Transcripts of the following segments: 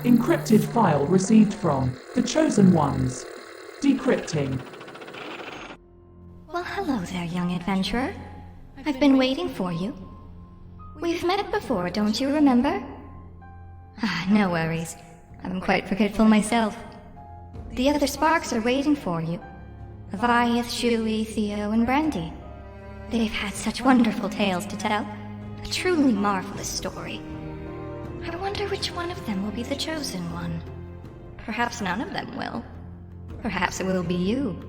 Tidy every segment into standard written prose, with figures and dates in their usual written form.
Encrypted file received from the Chosen Ones. Decrypting. Well, hello there, young adventurer. I've been waiting for you. We've met before, don't you remember? No worries. I'm quite forgetful myself. The other Sparks are waiting for you. Aviath, Shuey, Theo, and Brandy. They've had such wonderful tales to tell. A truly marvelous story. I wonder which one of them will be the chosen one. Perhaps none of them will. Perhaps it will be you.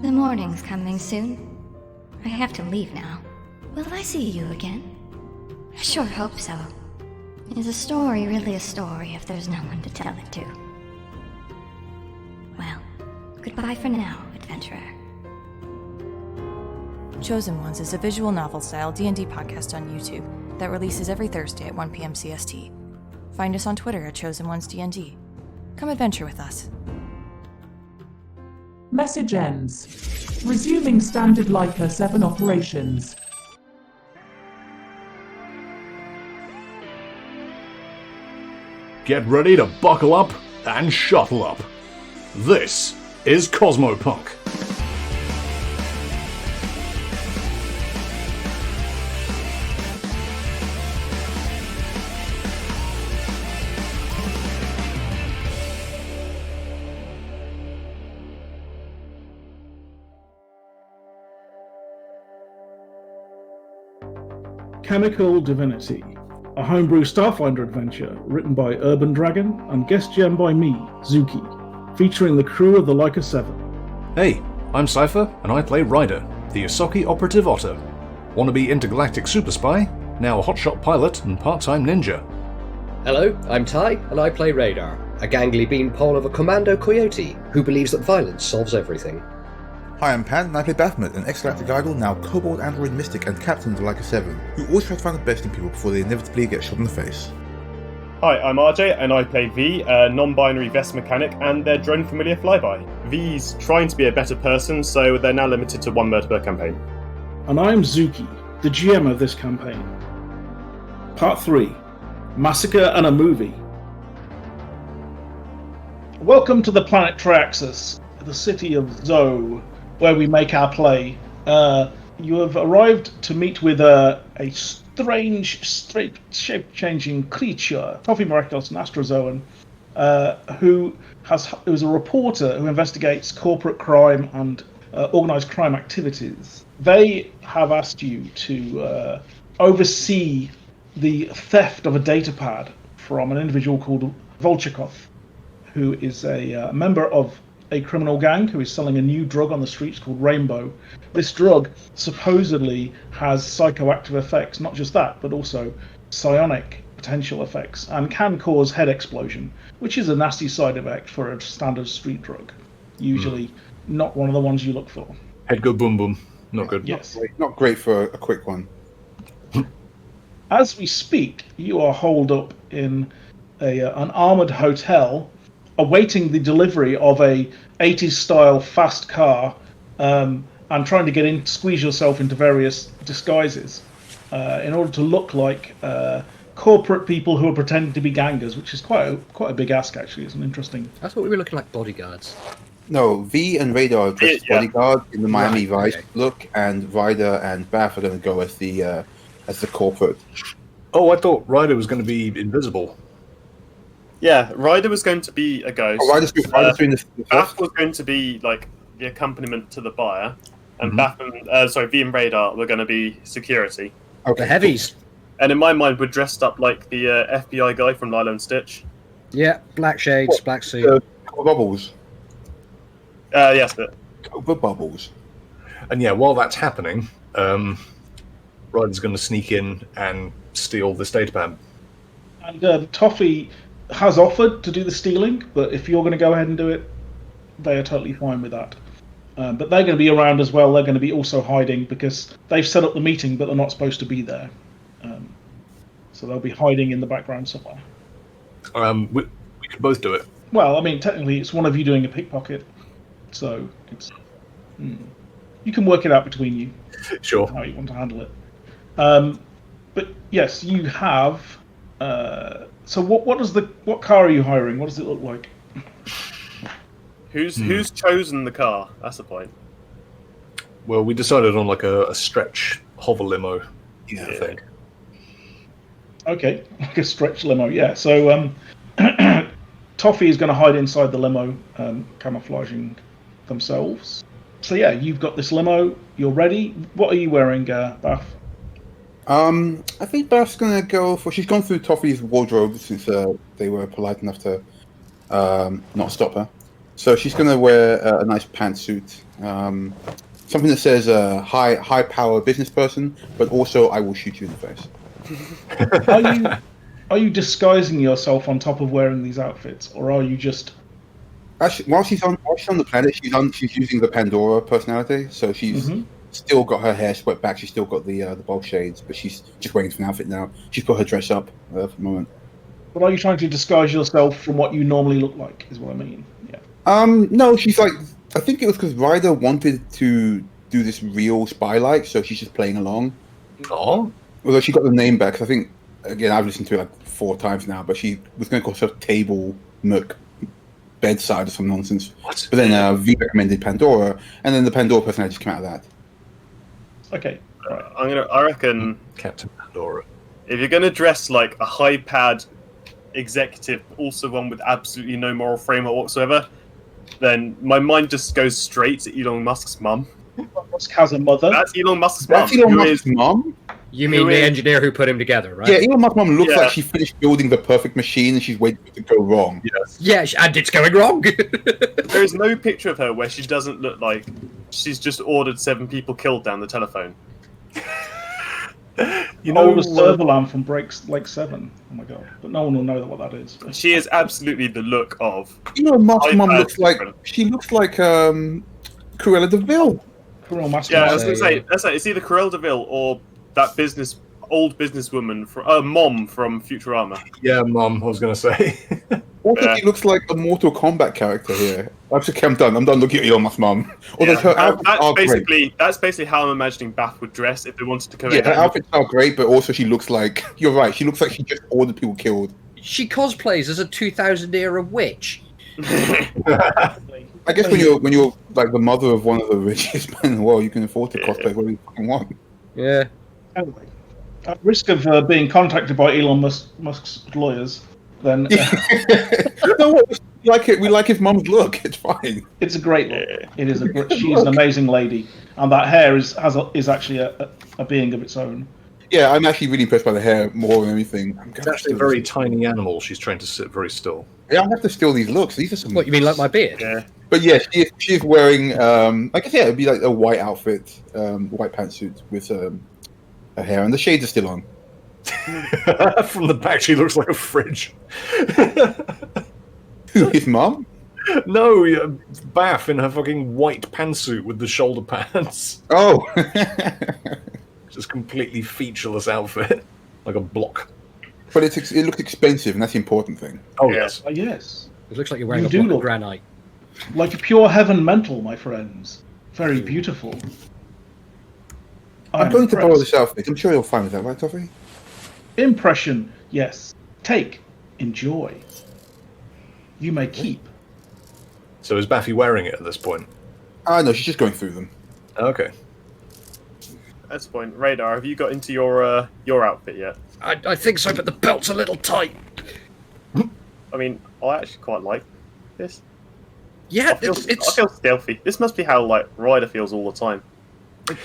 The morning's coming soon. I have to leave now. Will I see you again? I sure hope so. Is a story really a story if there's no one to tell it to? Well, goodbye for now, adventurer. Chosen Ones is a visual novel-style D&D podcast on YouTube that releases every Thursday at 1 p.m. CST. Find us on Twitter at Chosen Ones D&D. Come adventure with us. Message ends. Resuming standard Leica 7 operations. Get ready to buckle up and shuttle up. This is Cosmopunk. Chemical Divinity, a homebrew Starfinder adventure written by Urban Dragon and guest gem by me, Zuki, featuring the crew of the Leica 7. Hey, I'm Cypher, and I play Ryder, the Yosaki operative otter. Wannabe intergalactic super spy, now a hotshot pilot and part-time ninja. Hello, I'm Ty, and I play Radar, a gangly beanpole of a commando coyote who believes that violence solves everything. Hi, I'm Pan, and I play Baphomet, an ex-galactic idol, now kobold android mystic and captain of the Leica 7, who always tries to find the best in people before they inevitably get shot in the face. Hi, I'm RJ, and I play V, a non-binary vest mechanic and their drone familiar flyby. V's trying to be a better person, so they're now limited to one murder per campaign. And I am Zuki, the GM of this campaign. Part 3, Massacre and a Movie. Welcome to the planet Triaxis, the city of Zoe, where we make our play. You have arrived to meet with a strange, shape-changing creature, Toffee miraculous, an astrozoan, who is a reporter who investigates corporate crime and organised crime activities. They have asked you to oversee the theft of a datapad from an individual called Volchakov, who is a member of a criminal gang who is selling a new drug on the streets called Rainbow. This drug supposedly has psychoactive effects, not just that, but also psionic potential effects, and can cause head explosion, which is a nasty side effect for a standard street drug. Usually not one of the ones you look for. Head go boom boom. Not good. Yes. Not great for a quick one. As we speak, you are holed up in an armoured hotel awaiting the delivery of a 80s style fast car, and trying to squeeze yourself into various disguises in order to look like corporate people who are pretending to be gangers, which is quite a big ask actually. It's an interesting. I thought we were looking like bodyguards. No, V and Radar are dressed as bodyguards in the Miami Vice look, and Ryder and Bath are going to go as the corporate. Oh, I thought Ryder was going to be invisible. Yeah, Ryder was going to be a ghost. Oh, Ryder's doing the Bath was going to be like the accompaniment to the buyer, and V and Radar were going to be security. Okay, The heavies. And in my mind, we're dressed up like the FBI guy from Lilo and Stitch. Yeah, black shades, black suit. Bubbles. Yes, but Bubbles. And yeah, while that's happening, Ryder's going to sneak in and steal this datapad. And Toffee has offered to do the stealing, but if you're going to go ahead and do it, they are totally fine with that. But they're going to be around as well. They're going to be also hiding because they've set up the meeting, but they're not supposed to be there. So they'll be hiding in the background somewhere. We could both do it. Well, I mean, technically, it's one of you doing a pickpocket, so it's you can work it out between you. Sure. How you want to handle it. But yes, you have So what car are you hiring? What does it look like? Who's chosen the car? That's the point. Well, we decided on like a stretch hover limo. I think. Okay, like a stretch limo. Yeah. So Toffee is going to hide inside the limo, camouflaging themselves. So yeah, you've got this limo. You're ready. What are you wearing, Bath? I think Bath's gonna go for. She's gone through Toffee's wardrobe since they were polite enough to not stop her. So she's gonna wear a nice pantsuit, something that says high power business person, but also I will shoot you in the face. Are you disguising yourself on top of wearing these outfits, or are you just? Actually, while she's on the planet, she's using the Pandora personality, so she's still got her hair swept back. She's still got the bold shades, but she's just wearing an outfit now. She's put her dress up for the moment. But are you trying to disguise yourself from what you normally look like? Is what I mean. Yeah. No, she's like. I think it was because Ryder wanted to do this real spy-like, so she's just playing along. Oh. Although she got the name back, I think. Again, I've listened to it like 4 times now, but she was going to call herself Table Nook Bedside or some nonsense. What? But then V recommended Pandora, and then the Pandora personality just came out of that. Okay. Right. I reckon Captain Pandora. if you're gonna dress like a high-pad executive, also one with absolutely no moral framework whatsoever, then my mind just goes straight to Elon Musk's mum. Musk has a mother. That's Elon Musk's mum. That's Elon Musk's mum? You mean the engineer who put him together, right? Yeah, Elon Musk's mum looks like she finished building the perfect machine and she's waiting for it to go wrong. Yes. Yeah, and it's going wrong. There is no picture of her where she doesn't look like she's just ordered 7 people killed down the telephone. You know, the server alarm from Lake 7. Oh my god! But no one will know what that is. She is absolutely the look of. Elon Musk's mum looks like Cruella de Vil. Yeah, I was going to say that's like, it's either Cruella de Vil or that old businesswoman from Mom from Futurama. Yeah, Mom. I was going to say. Also, she looks like a Mortal Kombat character here. I'm done. I'm done looking at Elon Musk's mum. Although her outfits are great. That's basically how I'm imagining Bath would dress if they wanted to come in. Yeah, her outfits are great, but also she looks like you're right. She looks like she just ordered people killed. She cosplays as a 2000 era witch. I guess when you're like the mother of one of the richest men in the world, you can afford to cosplay whatever you fucking want. Yeah. Anyway, at risk of being contacted by Elon Musk's lawyers, then no, we like his mum's look. It's fine. It's a great look. It is she's an amazing lady, and that hair is actually a being of its own. Yeah, I'm actually really impressed by the hair more than anything. It's actually a very tiny animal. She's trying to sit very still. Yeah, I have to steal these looks. These are some. What, you mean like my beard? Yeah. But yeah, she's wearing. I guess it'd be like a white outfit, white pantsuit with her hair, and the shades are still on. From the back, she looks like a fridge. Who, his mum? No, Bath in her fucking white pantsuit with the shoulder pads. Oh. Just completely featureless outfit, like a block. But it looks expensive, and that's the important thing. Oh yes, yes. It looks like you're wearing a block of granite. Like a pure heaven mental, my friends. Very beautiful. I'm going to borrow this outfit. I'm sure you'll find with that, right, Toffee? Impression, yes. Take, enjoy. You may keep. So is Baffy wearing it at this point? No, she's just going through them. Okay. At this point, Radar, have you got into your outfit yet? I think so, but the belt's a little tight. I mean, I actually quite like this. Yeah, I feel stealthy. This must be how Ryder feels all the time.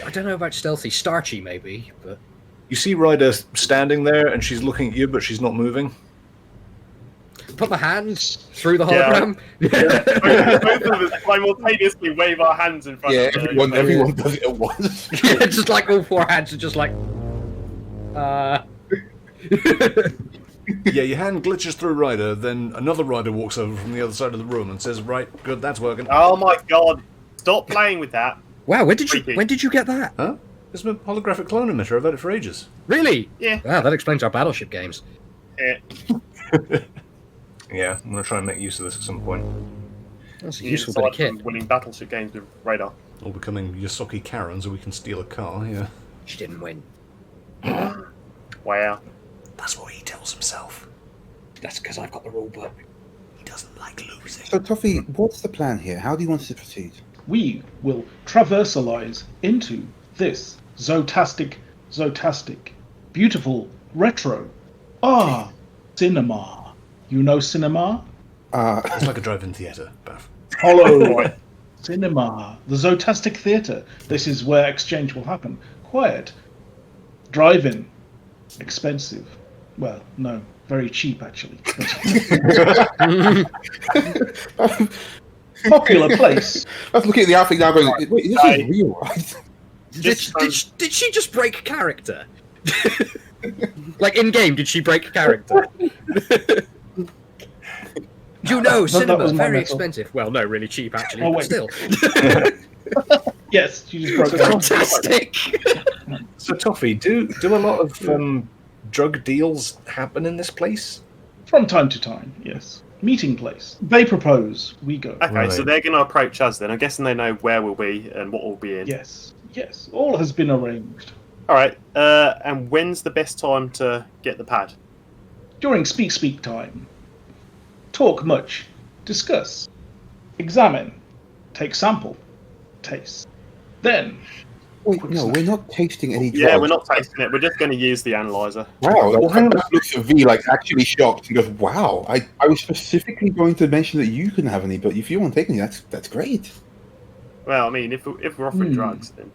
I don't know about stealthy, starchy maybe, but you see Ryder standing there, and she's looking at you, but she's not moving. Put my hands through the hologram. Yeah. Both of us simultaneously wave our hands in front of her. Yeah, everyone does it at once. Yeah, just like all 4 hands are just like. Yeah, your hand glitches through Ryder, then another Ryder walks over from the other side of the room and says, "Right, good, that's working." Oh my god! Stop playing with that. Wow, when did you get that? Huh? It's a holographic clone emitter. I've had it for ages. Really? Yeah. Wow, that explains our battleship games. Yeah. Yeah, I'm gonna try and make use of this at some point. That's a useful bit of kit. Winning battleship games with Radar. Or becoming Yosoki Karen, so we can steal a car. Yeah. She didn't win. Wow. That's what he tells himself. That's because I've got the rule book. He doesn't like losing. So, Toffee, what's the plan here? How do you want us to proceed? We will traversalize into this zotastic, beautiful, retro. Cinema. You know cinema? It's like a drive-in theatre, Buff. Hollow cinema. The zotastic theatre. This is where exchange will happen. Quiet. Drive-in. Expensive. Well, no. Very cheap, actually. Popular place. I was looking at the outfit now going, wait, this is real, right? Did she just break character? Like in-game, did she break character? You know, cinema, very expensive. Well, no, really cheap, actually, but still. Yes, she just broke character. Fantastic! So, Toffee, do a lot of drug deals happen in this place? From time to time, yes. Meeting place. They propose, we go. Okay, Right. so they're going to approach us then. I'm guessing they know where we'll be and what we'll be in. Yes, all has been arranged. All right, and when's the best time to get the pad? During speak time. Talk much. Discuss. Examine. Take sample. Taste. Then. Wait, no, we're not tasting any drugs. Yeah, we're not tasting it. We're just going to use the analyzer. Wow, that looks at V like actually shocked and goes, wow, I was specifically going to mention that you couldn't have any, but if you want to take any, that's great. Well, I mean, if we're offering drugs, then...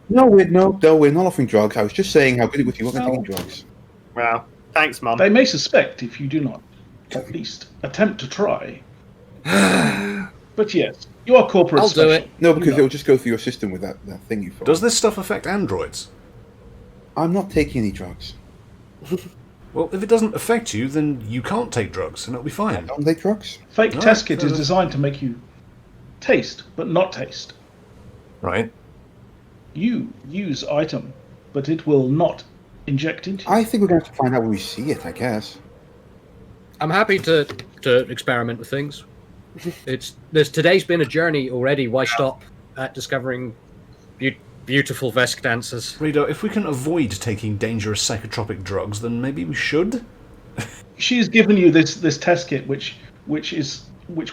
No, we're not offering drugs. I was just saying how good it was you weren't taking drugs. Well, thanks, Mum. They may suspect if you do not at least attempt to try. But yes, you are corporate I'll do special. it. No, because it'll just go through your system with that thing you thought. Does this stuff affect androids? I'm not taking any drugs. Well, if it doesn't affect you, then you can't take drugs, and it'll be I fine. don't take drugs. Fake No, test kit no, is no. designed to make you taste, but not taste. Right? You use item, but it will not inject into you. I think we're going to have to find out when we see it, I guess. I'm happy to experiment with things. Today's been a journey already. Why stop at discovering beautiful Vesk dancers? Rado, if we can avoid taking dangerous psychotropic drugs, then maybe we should? She's given you this test kit, which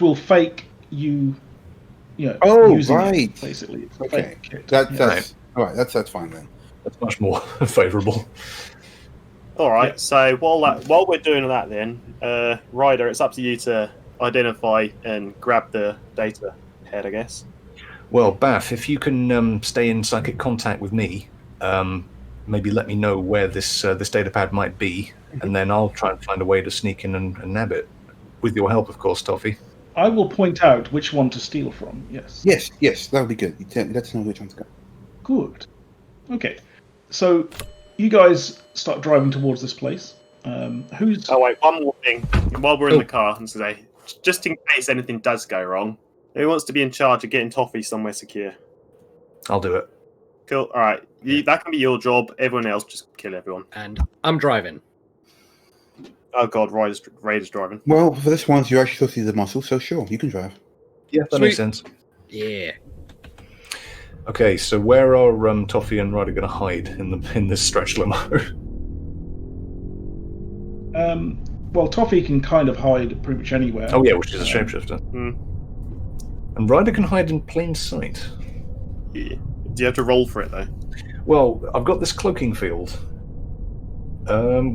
will fake you. Oh, using right. it, basically, it's a Okay, fake kit. that's Right. all right. That's fine then. That's much more favourable. All right, Yeah. so while we're doing that then, Ryder, it's up to you to identify and grab the data head, I guess. Well, Bath, if you can stay in psychic contact with me, maybe let me know where this datapad might be, and then I'll try and find a way to sneak in and nab it. With your help, of course, Toffee. I will point out which one to steal from. Yes. Yes, that would be good. Let us know which one to go. Good. Okay. So you guys start driving towards this place. Who's? Oh wait, one more thing. While we're in the car, and today, just in case anything does go wrong, who wants to be in charge of getting Toffee somewhere secure? I'll do it. Cool. All right, that can be your job. Everyone else, just kill everyone. And I'm driving. Oh god, Raider's driving. Well, for this one, you're actually supposed to be the muscle, so sure, you can drive. Yeah, that makes sense. Yeah. Okay, so where are Toffee and Ryder going to hide in this stretch limo? Well, Toffee can kind of hide pretty much anywhere. Oh yeah, which is a shapeshifter. And Ryder can hide in plain sight. Yeah. Do you have to roll for it though? Well, I've got this cloaking field,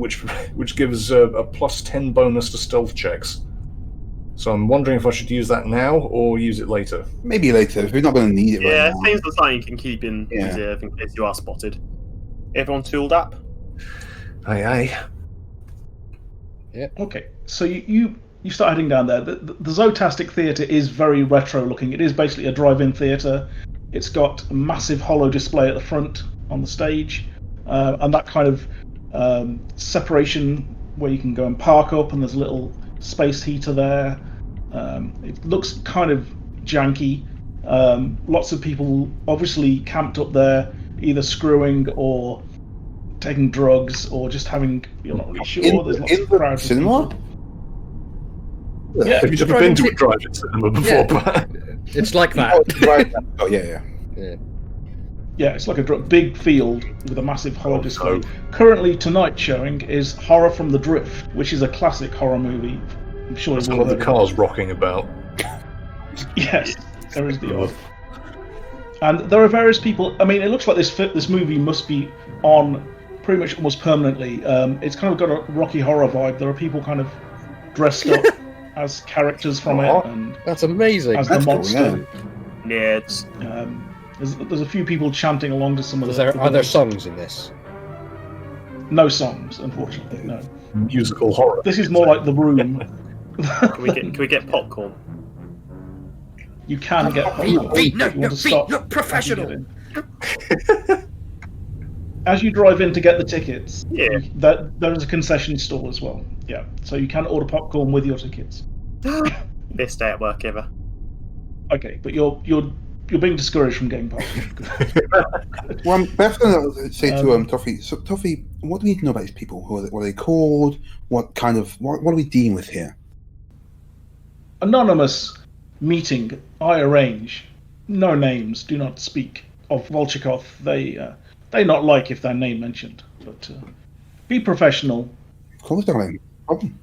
which gives a plus 10 bonus to stealth checks. So I'm wondering if I should use that now or use it later. Maybe later, if we're not going to need it Yeah, right it now. seems like something you can keep in Yeah. reserve in case you are spotted. Everyone tooled up? Aye, aye. Okay, so you start heading down there. The Zotastic Theatre is very retro looking. It is basically a drive-in theatre. It's got a massive hollow display at the front on the stage, and that kind of separation where you can go and park up, and there's a little space heater there. It looks kind of janky. Lots of people obviously camped up there, either screwing or taking drugs or just having, you're not really sure. There's lots of crowds of cinema? people. Yeah, Have you ever been to a drive-in cinema before? Yeah. It's like that. Oh, right. Oh, yeah. Yeah, it's like a big field with a massive horror Oh, display. no. Currently, tonight's showing is Horror from the Drift, which is a classic horror movie. I'm sure you've Some all of the heard of cars rocking about. it. Yes, there is the odd. And there are various people. I mean, it looks like this movie must be on pretty much almost permanently. It's kind of got a Rocky Horror vibe. There are people kind of dressed up as characters from it, and That's amazing. as That's the cool, monster. Yeah, it's There's a few people chanting along to some of the. Are there songs in this? No songs, unfortunately. No. Musical horror. This is more like The Room. can we get popcorn? You can get popcorn. Feet, no, if you no, want to feet, stop not professional. As you drive in to get the tickets, Yeah. there is a concession stall as well. Yeah, so you can order popcorn with your tickets. Best day at work ever. Okay, but you're being discouraged from getting popcorn. Well, Beth's going to say to Toffee. So, Toffee, what do we need to know about these people? What are they called? What are we dealing with here? Anonymous meeting I arrange. No names. Do not speak of Volchikov. They not like if their name mentioned. But be professional. Of course, darling. Problem.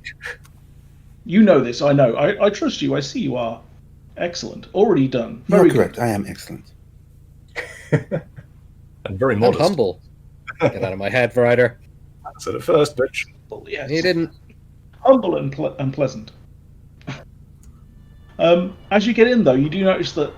You know this. I know. I trust you. I see you are excellent. Already done. You're Very correct. good. I am excellent. And very And modest. humble. Get out of my head, Ryder. Said it first, bitch. Well, yes. He didn't. Humble and pleasant. As you get in, though, you do notice that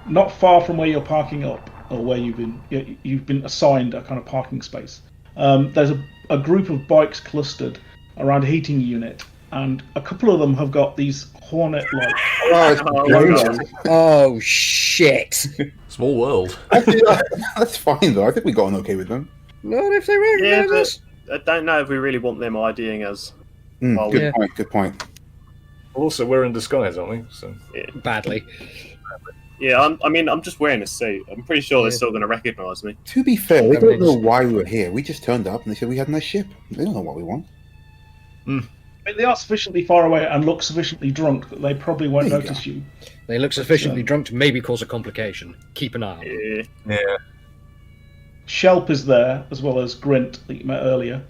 not far from where you're parking up, or where you've been assigned a kind of parking space, there's a group of bikes clustered around a heating unit, and a couple of them have got these Hornet-like logos. Oh, shit. Small world. Actually, that's fine though. I think we got on okay with them. Not if they Yeah, recognize us. but I don't know if we really want them IDing us. Well, Good yeah. point. Good point. Also, we're in disguise, aren't we? So Badly. Yeah, I'm just wearing a suit. I'm pretty sure they're still going to recognise me. To be fair, they don't Everything's- know why we were here. We just turned up and they said we had a nice ship. They don't know what we want. I mean, they are sufficiently far away and look sufficiently drunk that they probably won't There you notice you. They look sufficiently drunk to maybe cause a complication. Keep an eye on them. Yeah. yeah, Shelp is there, as well as Grint, that you met earlier.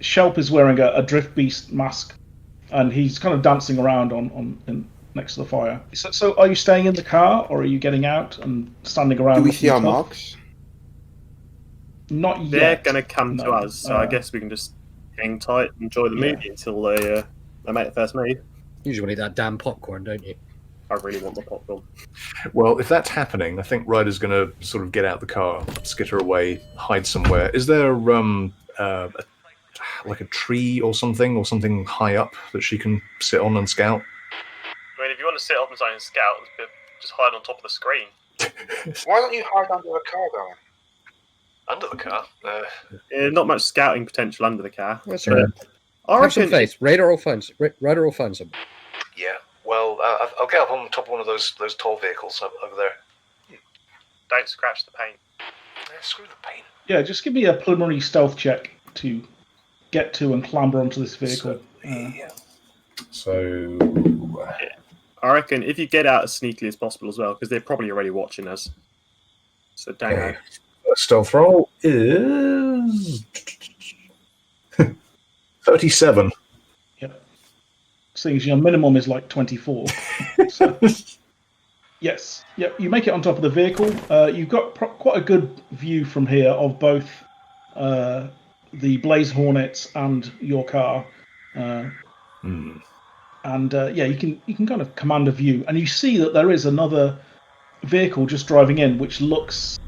Shelp is wearing a Drift Beast mask, and he's kind of dancing around next to the fire. So are you staying in the car, or are you getting out and standing around? Do we looking see our tough? marks? Not They're yet. going to come to No. us, so I guess we can just hang tight and enjoy the Yeah. movie until they make the first move. Usually want to eat that damn popcorn, don't you? I really want the popcorn. well, if that's happening, I think Ryder's going to sort of get out the car, skitter away, hide somewhere. Is there like a tree or something high up that she can sit on and scout? I mean, if you want to sit up and sign and scout, just hide on top of the screen. Why don't you hide under the car, darling? Under the car? Not much scouting potential under the car. That's right. I Have some reckon faith. Ryder will find some. Yeah. Well, I'll get up on top of one of those tall vehicles over there. don't scratch the paint. Screw the paint. Yeah, just give me a preliminary stealth check to get to and clamber onto this vehicle. So I reckon if you get out as sneakily as possible as well, because they're probably already watching us. So don't know. Stealth roll is 37. Yep. Seeing as your minimum is like 24. So, yes. Yep. You make it on top of the vehicle. You've got quite a good view from here of both the Blaze Hornets and your car. And yeah, you can kind of command a view, and you see that there is another vehicle just driving in, which looks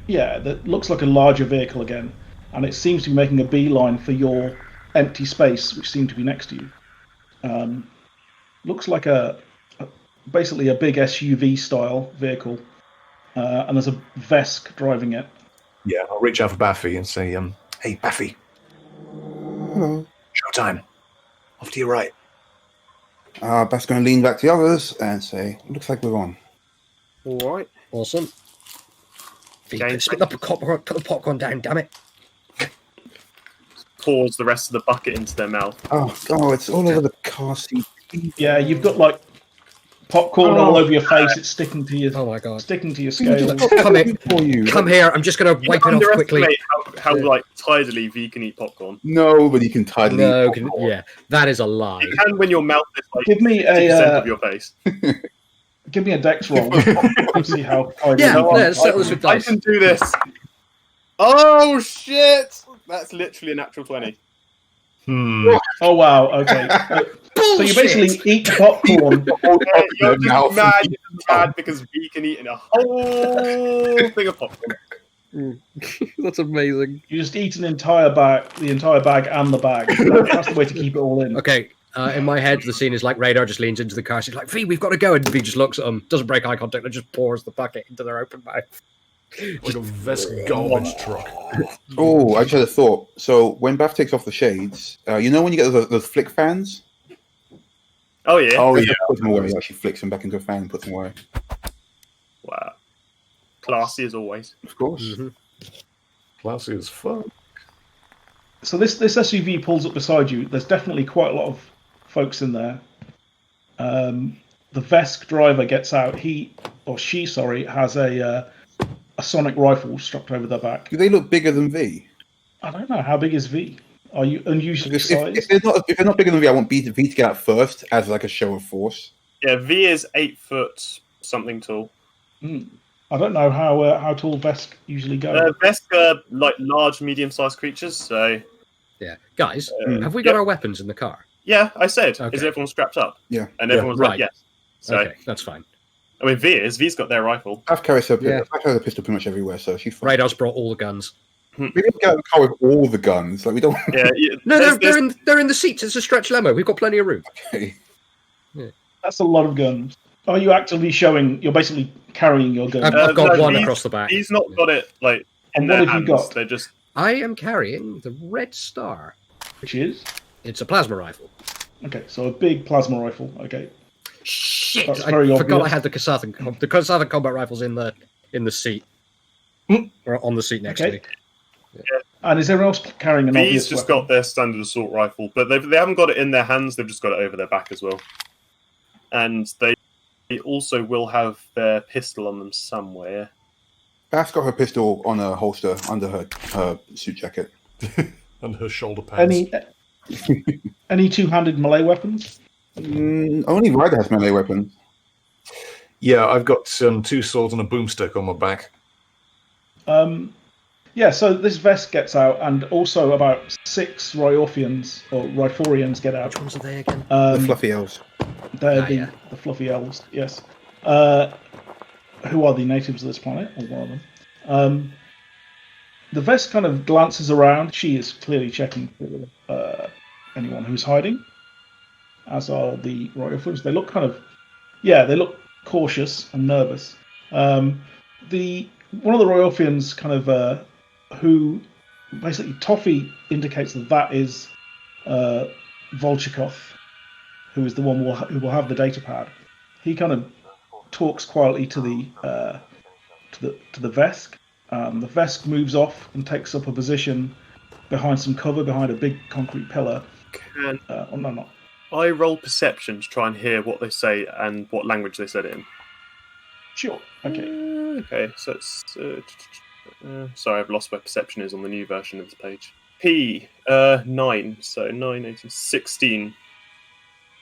like a larger vehicle again, and it seems to be making a beeline for your empty space, which seemed to be next to you. Looks like basically a big SUV style vehicle, and there's a Vesk driving it. Yeah, I'll reach out for Baffy and say, "Hey, Baffy, Hello. showtime. Off to your right." Bass going to lean back to the others and say, "Looks like we're on." All right. Awesome. Okay. Spit the popcorn down, damn it. Pours the rest of the bucket into their mouth. Oh, it's all over the car seat. Yeah, you've got like popcorn all over your face. It's sticking to your. Oh my god. Sticking to your scales. Come here. For you. Come here. I'm just going to wipe it off quickly. Underestimate how like tidily V can eat popcorn. Nobody can tidily. No, eat popcorn. yeah, that is a lie. You can when your mouth is like Give me 50% of your face. Give me a dex roll. See how. Yeah, let's settle this with I dice. can do this. Oh shit! That's literally a natural 20. Oh wow. Okay. So you basically eat popcorn. You're Now just mad because V can eat a whole thing of popcorn. That's amazing. You just eat the entire bag and the bag. That's the way to keep it all in. Okay, in my head, the scene is like Radar just leans into the car. She's like, V, we've got to go. And V just looks at them, doesn't break eye contact, and just pours the bucket into their open mouth. Like a Vesk garbage truck. Oh, I just had a thought. So when Bath takes off the shades, you know when you get those flick fans? Oh yeah. Oh yeah. Puts them away. He actually flicks them back into a fan and puts them away. Wow. Classy as always. Of course. Mm-hmm. Classy as fuck. So this SUV pulls up beside you. There's definitely quite a lot of folks in there. The Vesk driver gets out. He or she, sorry, has a sonic rifle strapped over their back. Do they look bigger than V? I don't know, how big is V? Are you unusually sized? If they're not bigger than V, I want V to get out first as like a show of force. Yeah, V is 8 foot something tall. I don't know how tall Vesk usually go. Vesk are like large, medium-sized creatures. So Yeah, guys, have we got our weapons in the car? yeah, I said, Okay. is everyone strapped up? Yeah. And everyone's right. like, yes. So Okay, that's fine. I mean, V's got their rifle. I've carried a Yeah. pistol pretty much everywhere, so she's fine. Radar's brought all the guns. We didn't get out of the car with all the guns. Like we don't. Yeah, No, they're in the seats. It's a stretch limo. We've got plenty of room. Okay. That's a lot of guns. Are you actively showing? You're basically carrying your gun. I've got no, one he's- across the back. He's not got it like in And their what have you hands. got? They're just I am carrying the Red Star. Which is It's a plasma rifle. okay. So a big plasma rifle. Okay. Shit! That's I very forgot obvious. I had the Kasathan combat rifles in the seat, or on the seat next Okay. to me. And is everyone else carrying an obvious V's just weapon? got their standard assault rifle, but they haven't got it in their hands. They've just got it over their back as well, and they also will have their pistol on them somewhere. Bath's got her pistol on a holster under her suit jacket. And her shoulder pads. Any two-handed melee weapons? Only Ryder has melee weapons. Yeah, I've got 2 swords and a boomstick on my back. Yeah, so this Vesk gets out, and also about 6 Ryorfians or Riforians get out. Which ones are they again? The fluffy elves. They're yeah. the fluffy elves, yes. Who are the natives of this planet, or one of them. The Vesk kind of glances around. She is clearly checking for anyone who's hiding, as are the Ryorfians. They look they look cautious and nervous. One of the Ryorfians kind of who basically Toffee indicates that is Volchikov, who is the one who will have the datapad. He kind of talks quietly to the Vesk. The Vesk moves off and takes up a position behind some cover, behind a big concrete pillar. Can No. I roll perception to try and hear what they say and what language they said it in? Sure. Okay. Okay, so it's sorry, I've lost where perception is on the new version of this page. P 9, so 9, 18, 16.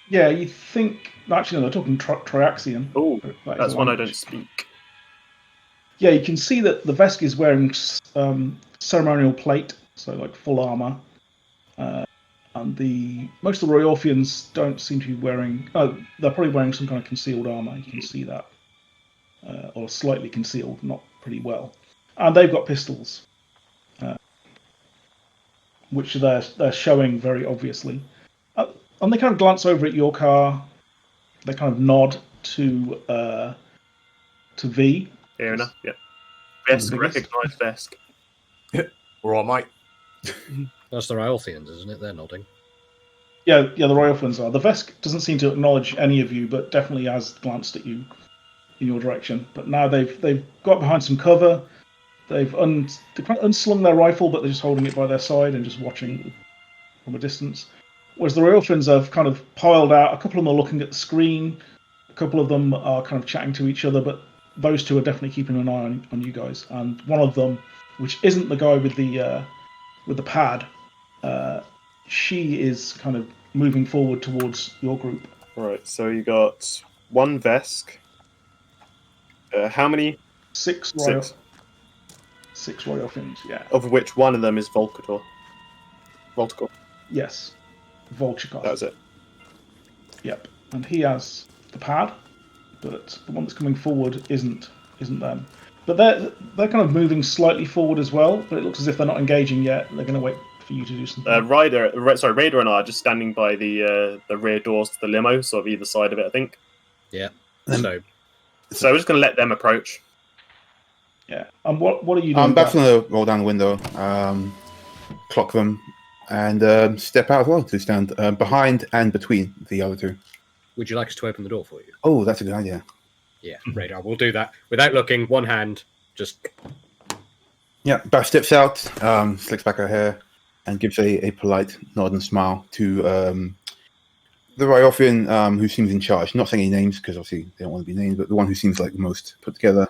Yeah, you think actually no, they're talking Triaxian. Oh, That is that's the one I don't language. speak. Yeah, you can see that the Vesk is wearing ceremonial plate, so like full armor, and most of the Ryorfians don't seem to be wearing. Oh, they're probably wearing some kind of concealed armor. You can see that, or slightly concealed, not pretty well. And they've got pistols, which they're showing very obviously. And they kind of glance over at your car. They kind of nod to V. Fair enough, yeah. Vesk, recognise Vesk. All right, mate. That's the Ryolthians, isn't it? They're nodding. Yeah, the Ryorfians are. The Vesk doesn't seem to acknowledge any of you, but definitely has glanced at you in your direction. But now they've got behind some cover. They've kind of unslung their rifle, but they're just holding it by their side and just watching from a distance. Whereas the Ryorfians have kind of piled out. A couple of them are looking at the screen. A couple of them are kind of chatting to each other, but those two are definitely keeping an eye on you guys. And one of them, which isn't the guy with the pad, she is kind of moving forward towards your group. Right, so you got one Vesk. How many? Six royal fins, yeah. Of which one of them is Volcator. Yes. Volchikov. That was it. Yep. And he has the pad, but the one that's coming forward isn't them. But they're kind of moving slightly forward as well, but it looks as if they're not engaging yet. They're going to wait for you to do something. Raider and I are just standing by the rear doors to the limo, sort of either side of it, I think. Yeah. So we're just going to let them approach. Yeah. And what are you doing? I'm about to roll down the window, clock them, and step out as well to stand behind and between the other two. Would you like us to open the door for you? Oh, that's a good idea. Yeah, Radar. We'll do that without looking. One hand, just. Yeah, Bash steps out, slicks back her hair, and gives a polite nod and smile to the Ryofian who seems in charge. Not saying any names because obviously they don't want to be named, but the one who seems like the most put together.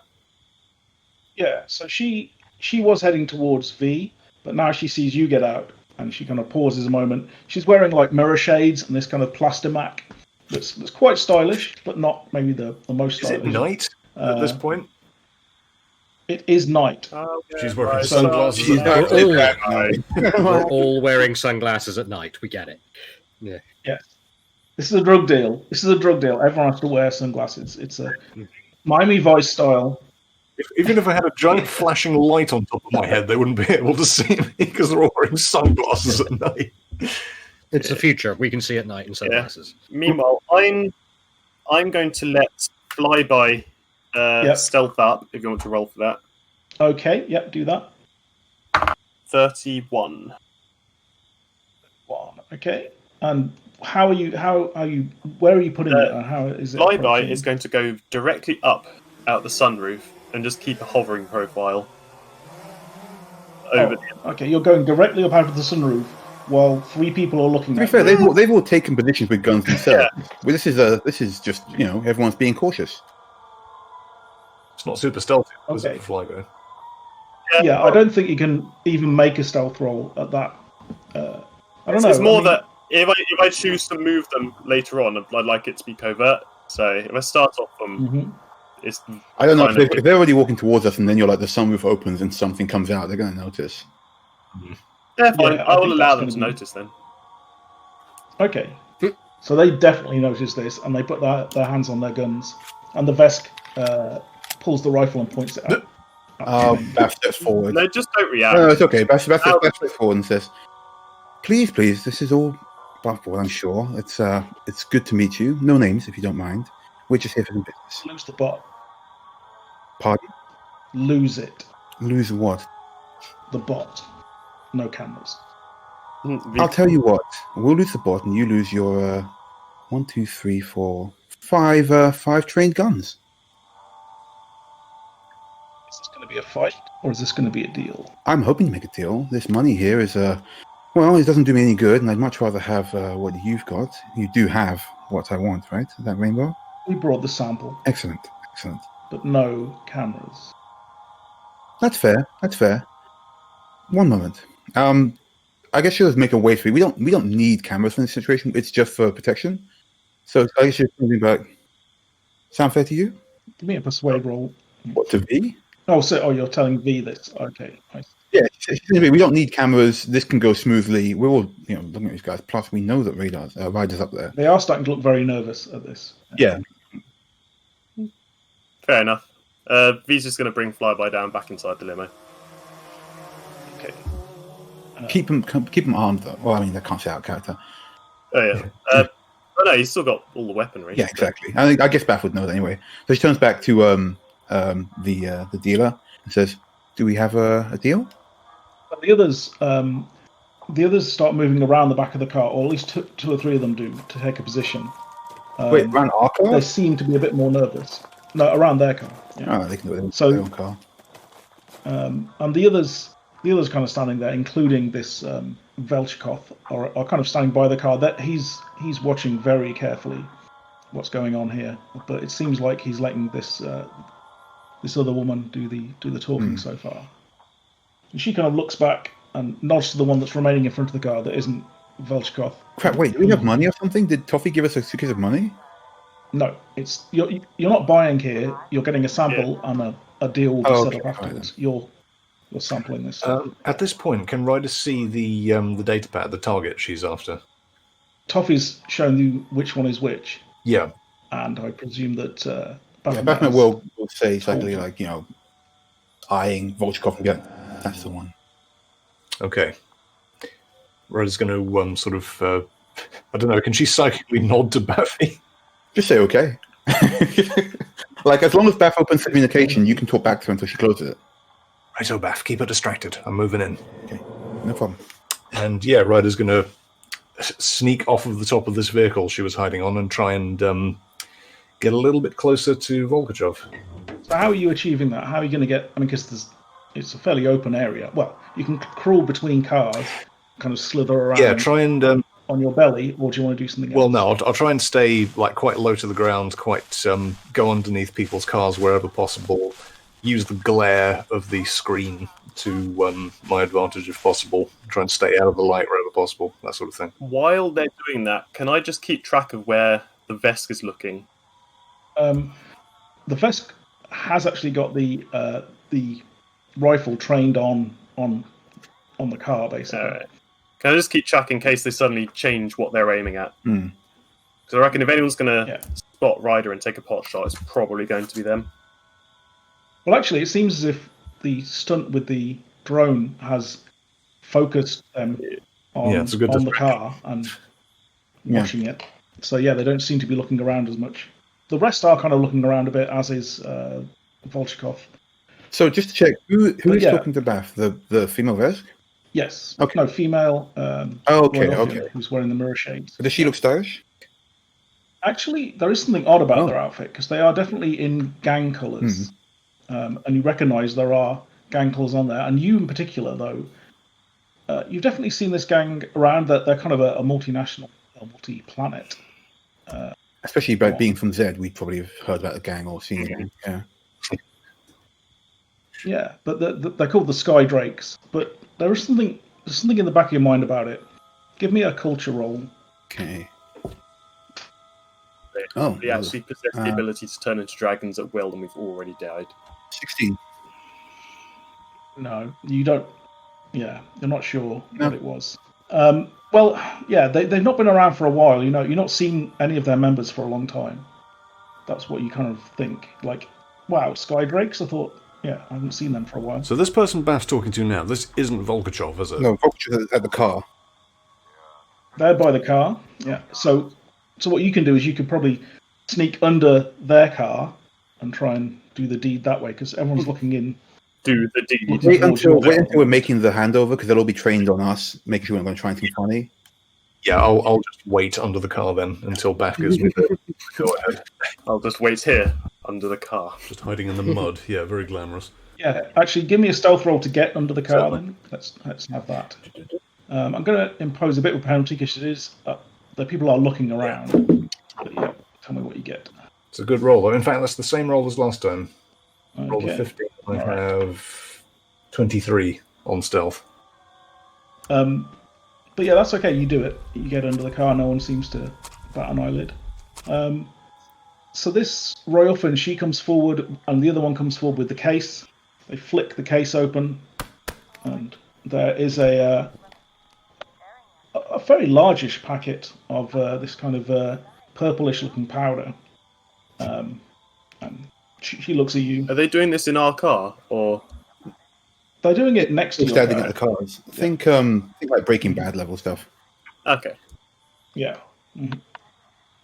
Yeah, so she was heading towards V, but now she sees you get out, and she kind of pauses a moment. She's wearing like mirror shades and this kind of plaster mac that's quite stylish, but not maybe the most stylish. Is it night at this point? It is night. She's wearing So sunglasses. We're all wearing sunglasses at night. We get it. Yeah. Yes. This is a drug deal. Everyone has to wear sunglasses. It's a Miami Vice style. Even if I had a giant flashing light on top of my head, they wouldn't be able to see me because they're all wearing sunglasses at night. It's the future. We can see at night in sunglasses. Yeah. Meanwhile, I'm going to let Flyby stealth up if you want to roll for that. Okay, yep, do that. 31. Okay. And where are you putting it? And how is it? Flyby is going to go directly up out the sunroof and just keep a hovering profile over Okay, you're going directly up out of the sunroof while three people are looking To be at fair, you. they've all taken positions with guns themselves. Well, this is just everyone's being cautious. It's not super stealthy, is Okay. it, for Flyby? Yeah, I don't think you can even make a stealth roll at that. I don't know. It's more that if I choose to move them later on, I'd like it to be covert. So if I start off them, it's. I don't know if they're already walking towards us, and then you're like the sunroof opens and something comes out. They're going to notice. Yeah, fine. Yeah, I will think allow that's them to gonna be- notice then. Okay. So they definitely notice this, and they put their hands on their guns, and the Vesk pulls the rifle and points it out. Bash steps forward. No, just don't react. No, it's okay. Bash steps forward and says, "Please, this is all above board. I'm sure it's good to meet you. No names, if you don't mind. We're just here for some business." Lose the bot. Pardon? Lose it. Lose what? The bot. No cameras. I'll tell you what. We'll lose the bot, and you lose your 1, 2, 3, 4, 5 trained guns. Is this going to be a fight, or is this going to be a deal? I'm hoping to make a deal. This money here is well, it doesn't do me any good, and I'd much rather have what you've got. You do have what I want, right? That rainbow? We brought the sample, Excellent. but no cameras. That's fair. One moment. I guess you'll make a way for it. We don't need cameras for this situation. It's just for protection. So I guess you're thinking about. Sound fair to you? Give me a persuade roll. What, to V? Oh, you're telling V this. Okay. Yeah, we don't need cameras. This can go smoothly. We're all, looking at these guys. Plus, we know that Ryder's up there. They are starting to look very nervous at this. Yeah. Fair enough. V's just going to bring Flyby down back inside the limo. Okay. Keep them armed, though. Well, I mean, they can't say out of character. Oh, yeah. But no, he's still got all the weaponry. Yeah, exactly. I guess Bath would know that anyway. So she turns back to the dealer and says, "Do we have a deal?" The others start moving around the back of the car, or at least two or three of them do, to take a position. Wait, around our car? They seem to be a bit more nervous. No, around their car. Yeah. Oh, they can do it in So- their own car. And the others kind of standing there, including this Velchikov, are kind of standing by the car. That he's watching very carefully, what's going on here, but it seems like he's letting this this other woman do the talking so far. And she kind of looks back and nods to the one that's remaining in front of the car that isn't Volchkov. Crap! Wait, do we have money or something? Did Toffee give us a suitcase of money? No, it's you're not buying here. You're getting a sample and a deal will be set up afterwards. You're sampling this. At this point, can Ryder see the datapad, the target she's after? Toffee's shown you which one is which. Yeah. And I presume that Baphomet will say slightly like, eyeing Volchkov and go, that's the one. Okay. Ryder's going to sort of, I don't know, can she psychically nod to Baffy? Just say okay. Like, as long as Baff opens communication, you can talk back to her until she closes it. Righto, Baff, keep her distracted. I'm moving in. Okay, no problem. And yeah, Ryder's going to sneak off of the top of this vehicle she was hiding on and try and get a little bit closer to Volkachev. So how are you achieving that? How are you going to get... I mean, because it's a fairly open area. Well, you can crawl between cars, kind of slither around. Yeah, try and... on your belly, or do you want to do something else? Well, no, I'll try and stay like quite low to the ground, quite go underneath people's cars wherever possible, use the glare of the screen to my advantage if possible, try and stay out of the light wherever possible, that sort of thing. While they're doing that, can I just keep track of where the Vesk is looking? The Vesk has actually got the rifle trained on the car, basically. All right. Can I just keep track in case they suddenly change what they're aiming at? Mm. Because I reckon if anyone's going to spot Ryder and take a pot shot, it's probably going to be them. Well, actually, it seems as if the stunt with the drone has focused them on the car and watching it. So, yeah, they don't seem to be looking around as much. The rest are kind of looking around a bit, as is Volchkov. So, just to check, who is talking to Baff? The female Vesk? Yes. Okay. No, female. Okay. Who's wearing the mirror shades? Does she look stylish? Actually, there is something odd about their outfit because they are definitely in gang colours, and you recognise there are gang colours on there. And you, in particular, though, you've definitely seen this gang around. That they're kind of a multinational, a multi-planet. Especially by being from Z, we'd probably have heard about the gang or seen it. Yeah. Yeah, but they're called the Sky Drakes. But there's something in the back of your mind about it. Give me a culture roll. Okay. We actually possess the ability to turn into dragons at will, and we've already died. 16. No, you don't. Yeah, you're not sure what it was. Well, yeah, they've not been around for a while. You're not seeing any of their members for a long time. That's what you kind of think. Like, wow, Sky Drakes? I thought, yeah, I haven't seen them for a while. So this person Baff's talking to now, this isn't Volkachev, is it? No, Volkachev is at the car. They're by the car, yeah. So what you can do is you could probably sneak under their car and try and do the deed that way, because everyone's looking in. Do the deed. Wait until we're making the handover, because they'll all be trained on us, making sure we're not going to try anything funny. Yeah, I'll just wait under the car then until Baff gives me the go ahead. I'll just wait here under the car. Just hiding in the mud. Yeah, very glamorous. Yeah, actually, give me a stealth roll to get under the car then. Let's have that. I'm going to impose a bit of a penalty because it is the people are looking around. But yeah, tell me what you get. It's a good roll. In fact, that's the same roll as last time. Okay. Roll of 15. I have 23 on stealth. But yeah, that's okay. You do it. You get under the car. No one seems to bat an eyelid. So this Royalfin, she comes forward, and the other one comes forward with the case. They flick the case open, and there is a very largish packet of this kind of purplish-looking powder. And she looks at you. Are they doing this in our car, or...? They're doing it next to your car. Standing at the cars. Think like Breaking Bad level stuff. Okay. Yeah. Mm-hmm.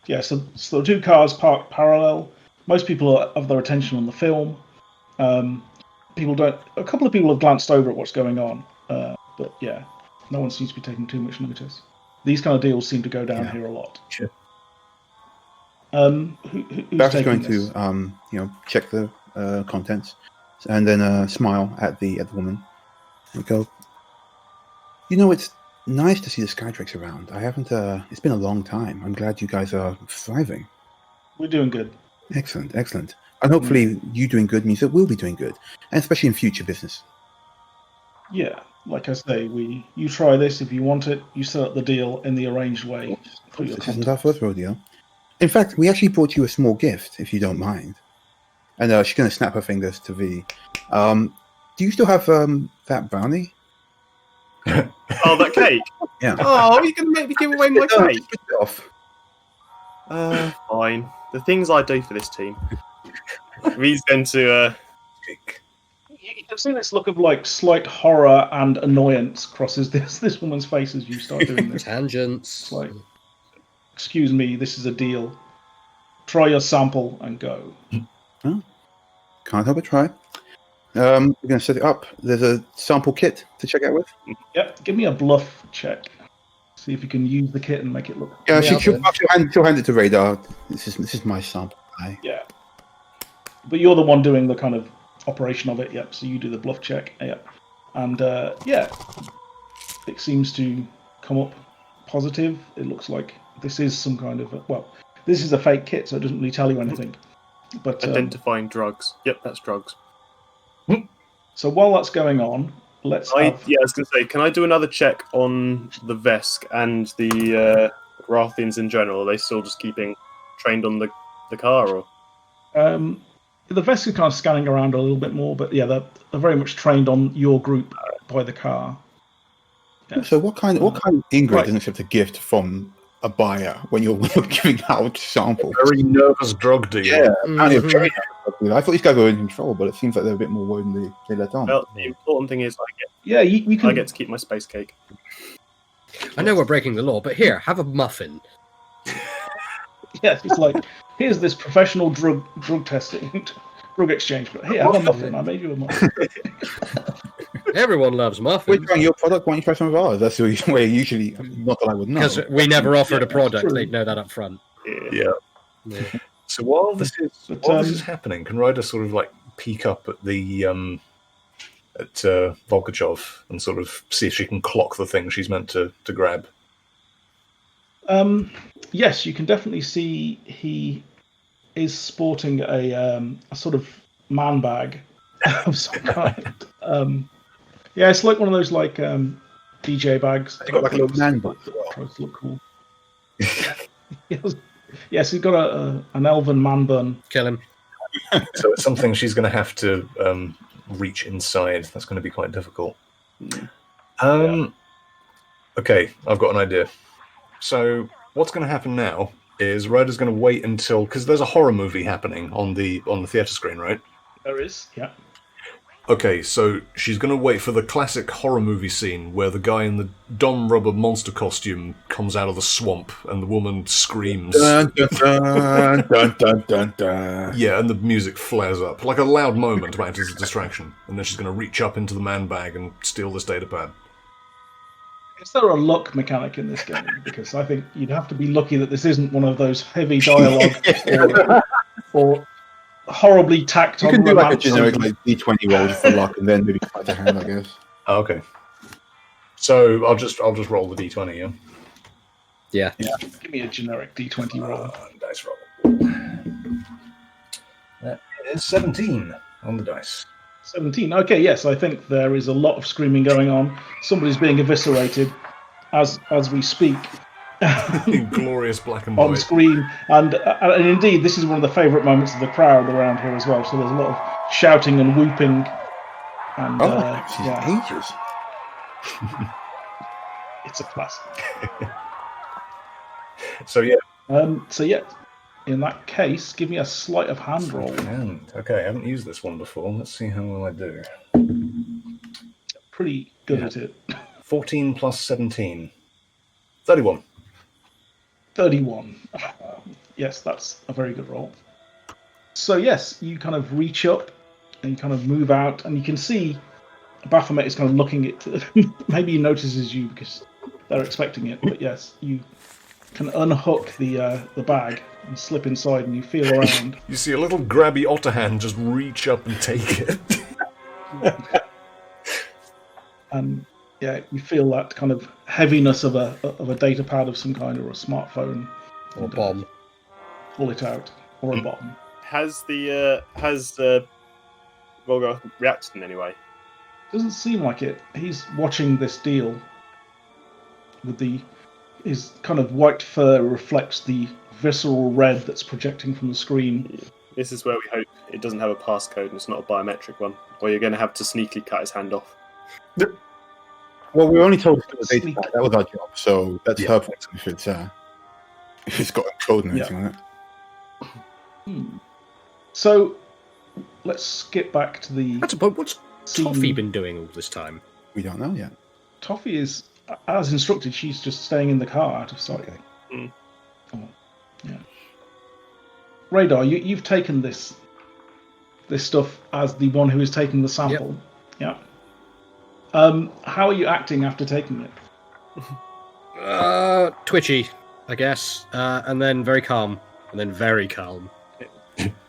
Yeah, so the two cars parked parallel. Most people have their attention on the film. A couple of people have glanced over at what's going on. But yeah, no one seems to be taking too much notice. These kind of deals seem to go down here a lot. Sure. Who's Baff's going this? to check the contents and then smile at the woman and go, it's nice to see the Skydrakes around. I haven't it's been a long time. I'm glad you guys are thriving. We're doing good. Excellent, excellent. And hopefully you doing good means that we'll be doing good, and especially in future business. Yeah, like I say, you try this if you want it. You set up the deal in the arranged way. For your This isn't our first rodeo. In fact, we actually brought you a small gift, if you don't mind. And she's going to snap her fingers to V. Do you still have that brownie? Oh, that cake? Yeah. Oh, you're going to make me give away my cake? Off. Fine. The things I do for this team. V's going to... You can see this look of like slight horror and annoyance crosses this woman's face as you start doing this. Tangents. It's like, excuse me, this is a deal. Try your sample and go. Oh, can't help but try. We're going to set it up. There's a sample kit to check out with. Yep, give me a bluff check. See if you can use the kit and make it look. Yeah, she'll hand it to Radar. This is my sample. Yeah, but you're the one doing the kind of operation of it. Yep. So you do the bluff check. Yep. And yeah, it seems to come up positive. It looks like this is some kind of this is a fake kit, so it doesn't really tell you anything. But identifying drugs. Yep, that's drugs. So while that's going on, I was going to say, can I do another check on the Vesk and the Rathians in general? Are they still just keeping trained on the car, or? The Vesk are kind of scanning around a little bit more, but yeah, they're very much trained on your group by the car. Yeah. So what kind of Ingrid doesn't accept a gift from a buyer when you're giving out samples? Very nervous drug dealer. Yeah, apparently a very nervous drug dealer. I thought these guys were in control, but it seems like they're a bit more worried than they let on. Well, the important thing is you I get to keep my space cake. I know we're breaking the law, but here, have a muffin. Yes, it's like, here's this professional drug testing, drug exchange, but here, have a muffin. I made you a muffin. Everyone loves muffins. We're trying your product. Why don't you try some of ours? That's the way usually. Not that I would know. Because we never offered a product. They'd know that up front. Yeah. So while this is happening, can Ryder sort of like peek up at the at Volkachev and sort of see if she can clock the thing she's meant to grab? Yes, you can definitely see he is sporting a sort of man bag of some kind. Yeah, it's like one of those like DJ bags. They got like a little man bag. Tries to look cool. Yes, he's got an elven man bun. Kill him. So it's something she's going to have to reach inside. That's going to be quite difficult. Okay, I've got an idea. So what's going to happen now is Ryder's going to wait until, because there's a horror movie happening on the theatre screen, right? There is, yeah. Okay, so she's going to wait for the classic horror movie scene where the guy in the Dom Rubber monster costume comes out of the swamp and the woman screams. Dun, dun, dun, dun, dun, dun, dun. Yeah, and the music flares up. Like a loud moment about it as a distraction. And then she's going to reach up into the man bag and steal this datapad. Is there a luck mechanic in this game? Because I think you'd have to be lucky that this isn't one of those heavy dialogue or horribly tacked on. You can do like a generic like D20 roll for luck, and then maybe fight a hand, I guess. Oh, okay. So I'll just roll the D20, yeah. Yeah. Give me a generic D20 roll. Dice roll. That is 17 on the dice. 17. Okay, yes, I think there is a lot of screaming going on. Somebody's being eviscerated as we speak. In glorious black and on white. screen, and indeed, this is one of the favourite moments of the crowd around here as well. So there's a lot of shouting and whooping, and ages. It's a classic. So yeah. In that case, give me a sleight of hand roll. Okay, I haven't used this one before. Let's see how well I do. Pretty good at it. 14 plus 17. 31. 31. Yes, that's a very good roll. So yes, you kind of reach up and you kind of move out, and you can see Baphomet is kind of looking at. Maybe he notices you because they're expecting it. But yes, you can unhook the bag and slip inside, and you feel around. You see a little grabby otter hand just reach up and take it. And yeah, you feel that kind of heaviness of a data pad of some kind, or a smartphone, or bomb. Pull it out. or a bomb. Has Volga reacted in any way? Doesn't seem like it. He's watching this deal with his kind of white fur reflects the visceral red that's projecting from the screen. This is where we hope it doesn't have a passcode and it's not a biometric one, or you're going to have to sneakily cut his hand off. Well, we were only told to do the data. That was our job, so that's her fault if it's got a code and anything like that. So, let's skip back to the... That's a point. What's Toffee been doing all this time? We don't know yet. Toffee is, as instructed, she's just staying in the car out of sight. Okay. Oh, yeah. Radar, you've taken this stuff as the one who is taking the sample. Yep. Yeah. How are you acting after taking it? Twitchy, I guess, and then very calm, and then very calm.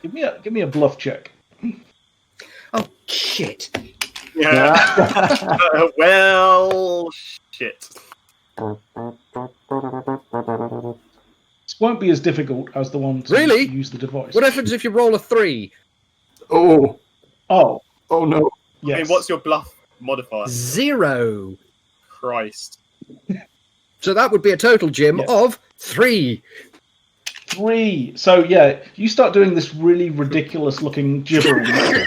Give me a bluff check. Oh shit! Yeah. Well, shit. This won't be as difficult as the one to Really? use the device. What happens if you roll a 3? Oh Oh, no! yes. I mean, what's your bluff modifier? 0. Christ. So that would be a total, Jim, of 3. 3. So yeah, you start doing this really ridiculous looking gibbering.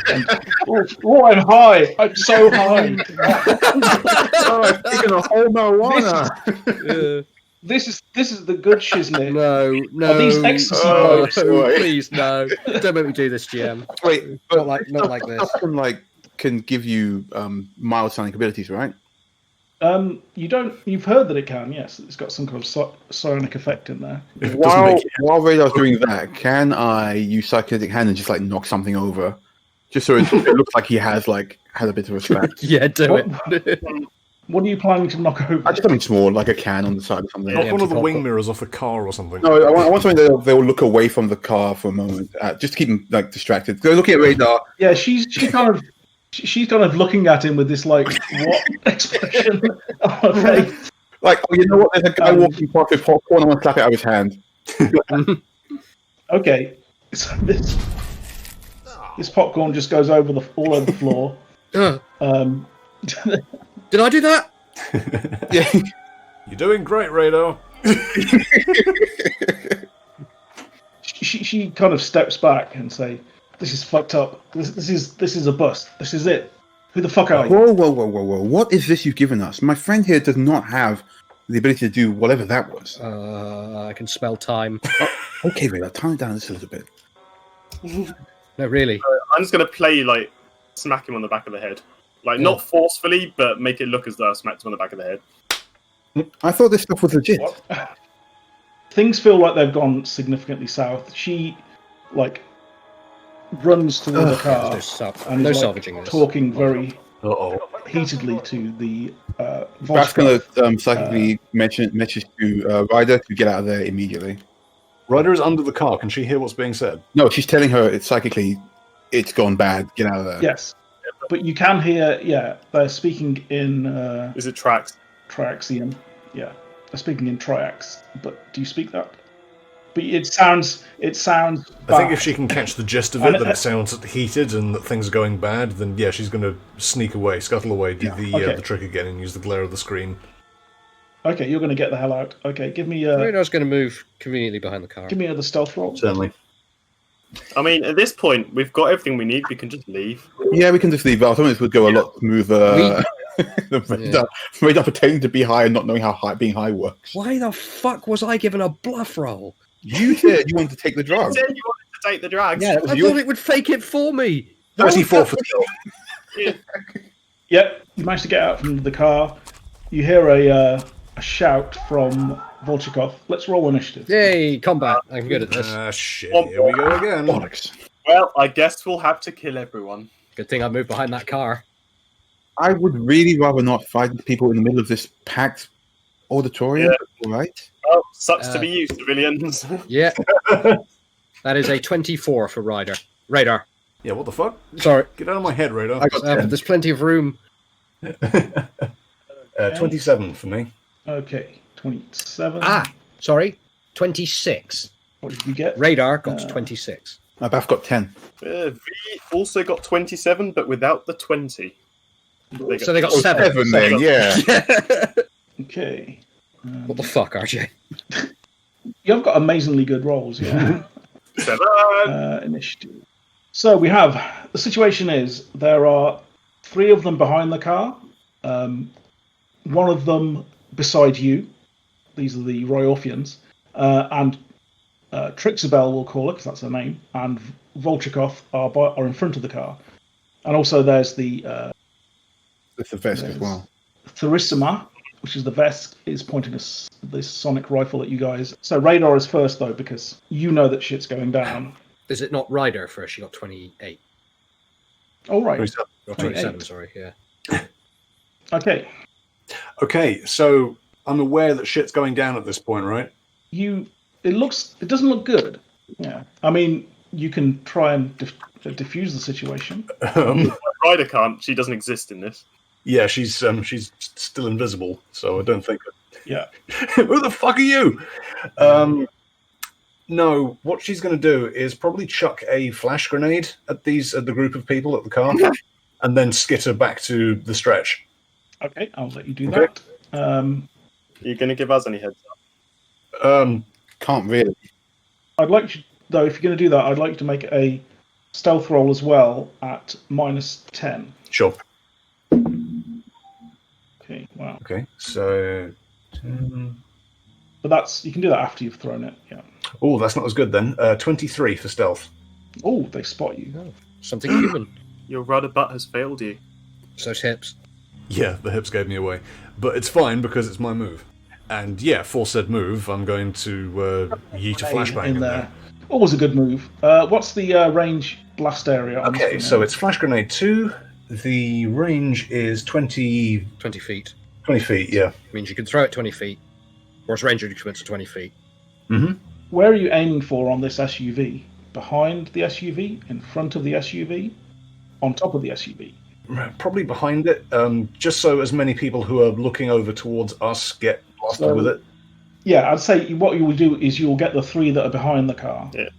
And, I'm high. I'm so high. I've taken a whole marijuana. This is the good shiznit. No. These ecstasy bugs. Please, no. Don't make me do this, Jim. Wait, Not like this. Stuff can give you mild sonic abilities, right? You've heard that it can, yes. It's got some kind of psionic effect in there. While Radar's doing that, can I use Psychic Hand and just knock something over? Just so it looks like he has had a bit of a scratch. Yeah, do it. What are you planning to knock over? Just something small, like a can on the side or something. Knock one of the wing mirrors off the car or something. No, I want something that they'll look away from the car for a moment, just to keep them distracted. They're looking at Radar. Yeah, she's kind of looking at him with this what expression on her face. Oh, you know what? There's a guy walking past with popcorn. I want to slap it out of his hand. Okay, so this popcorn just goes all over the floor. Did I do that? Yeah. You're doing great, Radar. She kind of steps back and say, "This is fucked up. This is a bust. This is it. Who the fuck are you?" Whoa! What is this you've given us? My friend here does not have the ability to do whatever that was. I can spell time. Okay, Radar, tone it down just a little bit. No, really. I'm just going to play, smack him on the back of the head. Not forcefully, but make it look as though I smacked him on the back of the head. I thought this stuff was legit. What? Things feel like they've gone significantly south. She, runs toward the car and no is, salvaging this. talking very heatedly to the That's going to psychically message to Ryder to get out of there immediately. Ryder is under the car. Can she hear what's being said? No, she's telling her it's gone bad. Get out of there. Yes. But you can hear, they're speaking in... Is it Trax? Triaxian. Yeah. They're speaking in Triax. But do you speak that? But it sounds I think if she can catch the gist of it, that it sounds heated and that things are going bad, then yeah, she's going to sneak away, scuttle away, do the trick again and use the glare of the screen. Okay, you're going to get the hell out. Okay, give me... Radar's going to move conveniently behind the car. Give me another stealth roll. Certainly. I mean, at this point, we've got everything we need. We can just leave. Yeah, we can just leave. But I thought this would go a lot smoother. Radar pretending to be high and not knowing how being high works. Why the fuck was I given a bluff roll? You said you wanted to take the drugs. You said you wanted to take the drugs. Yeah, I thought it would fake it for me. 34 for Yep, you managed to get out from the car. You hear a shout from Volchikov. Let's roll initiative. Yay, combat. I'm good at this. Shit, here we go again. Well, I guess we'll have to kill everyone. Good thing I moved behind that car. I would really rather not fight people in the middle of this packed auditorium, right? Oh, sucks to be you, civilians. Yeah. That is a 24 for Radar. Yeah, what the fuck? Sorry. Get out of my head, Radar. There's plenty of room. 27 for me. Okay, 27. Sorry. 26. What did you get? Radar got 26. Baf got 10. V also got 27, but without the 20. So they got Oh, 7. 7 then, yeah. Okay. What the fuck, RJ? You've got amazingly good rolls, yeah. 7! Initiative. So we have, the situation is, there are 3 of them behind the car. One of them beside you. These are the Royorfians. And Trixabel, we'll call it, because that's her name, and Volchikov are in front of the car. And also there's the... With the vest as well. Therissima, which is the vest, is pointing this sonic rifle at you guys. So Radar is first, though, because you know that shit's going down. Is it not Ryder first? She got 28. Oh, right. Or 27, sorry, yeah. Okay. Okay, so I'm aware that shit's going down at this point, right? It doesn't look good. Yeah. I mean, you can try and diffuse the situation. Ryder can't. She doesn't exist in this. Yeah, she's still invisible, so I don't think. Yeah. Who the fuck are you? No, what she's going to do is probably chuck a flash grenade at the group of people at the car, and then skitter back to the stretch. Okay, I'll let you do that. Are you going to give us any heads up? Can't really. I'd like you, though, if you're going to do that, I'd like you to make a stealth roll as well at -10. Sure. Okay, wow. Okay, so. But you can do that after you've thrown it, yeah. Oh, that's not as good then. 23 for stealth. Oh, they spot you. Something human. Your rudder butt has failed you. So's hips. Yeah, the hips gave me away. But it's fine because it's my move. And yeah, for said move, I'm going to yeet a flashbang in there. Always a good move. What's the range blast area? On Okay, so it's flash grenade 2. The range is 20... 20 feet. 20 feet, yeah. Means you can throw it 20 feet. Or its range increments to 20 feet. Mm-hmm. Where are you aiming for on this SUV? Behind the SUV? In front of the SUV? On top of the SUV? Probably behind it, just so as many people who are looking over towards us get blasted with it. Yeah, I'd say what you will do is you'll get the 3 that are behind the car. Yeah,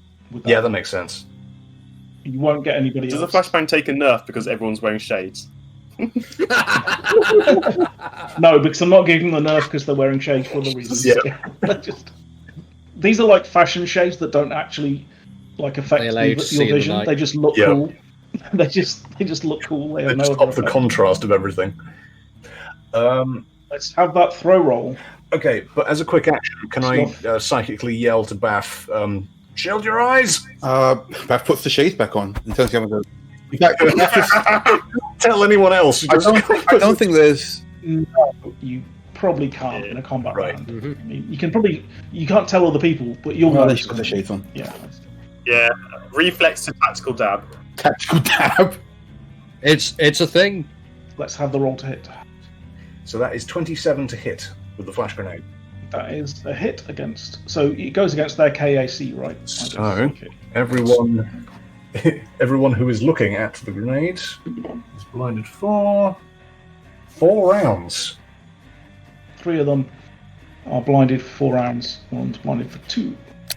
yeah, that makes sense. You won't get anybody Does else. the flashbang take a nerf because everyone's wearing shades? No, because I'm not giving them the nerf because they're wearing shades for other reasons. Yeah. These are like fashion shades that don't actually affect your vision. They just look cool. They just look cool. They just up the contrast of everything. Let's have that throw roll. Okay, but as a quick action, can I psychically yell to Bath, shield your eyes? Bath puts the shades back on and tells the other girl. In fact, tell anyone else. I don't think there's... No, you probably can't in a combat round. Mm-hmm. I mean, you can't tell other people, but you'll know. She's got the shades on. Yeah. Yeah, reflex to tactical dab. Tactical dab. It's a thing. Let's have the roll to hit. So that is 27 to hit with the flash grenade. That is a hit against. So it goes against their KAC, right? So everyone who is looking at the grenade is blinded for 4 rounds. 3 of them are blinded for 4 rounds. One's blinded for 2.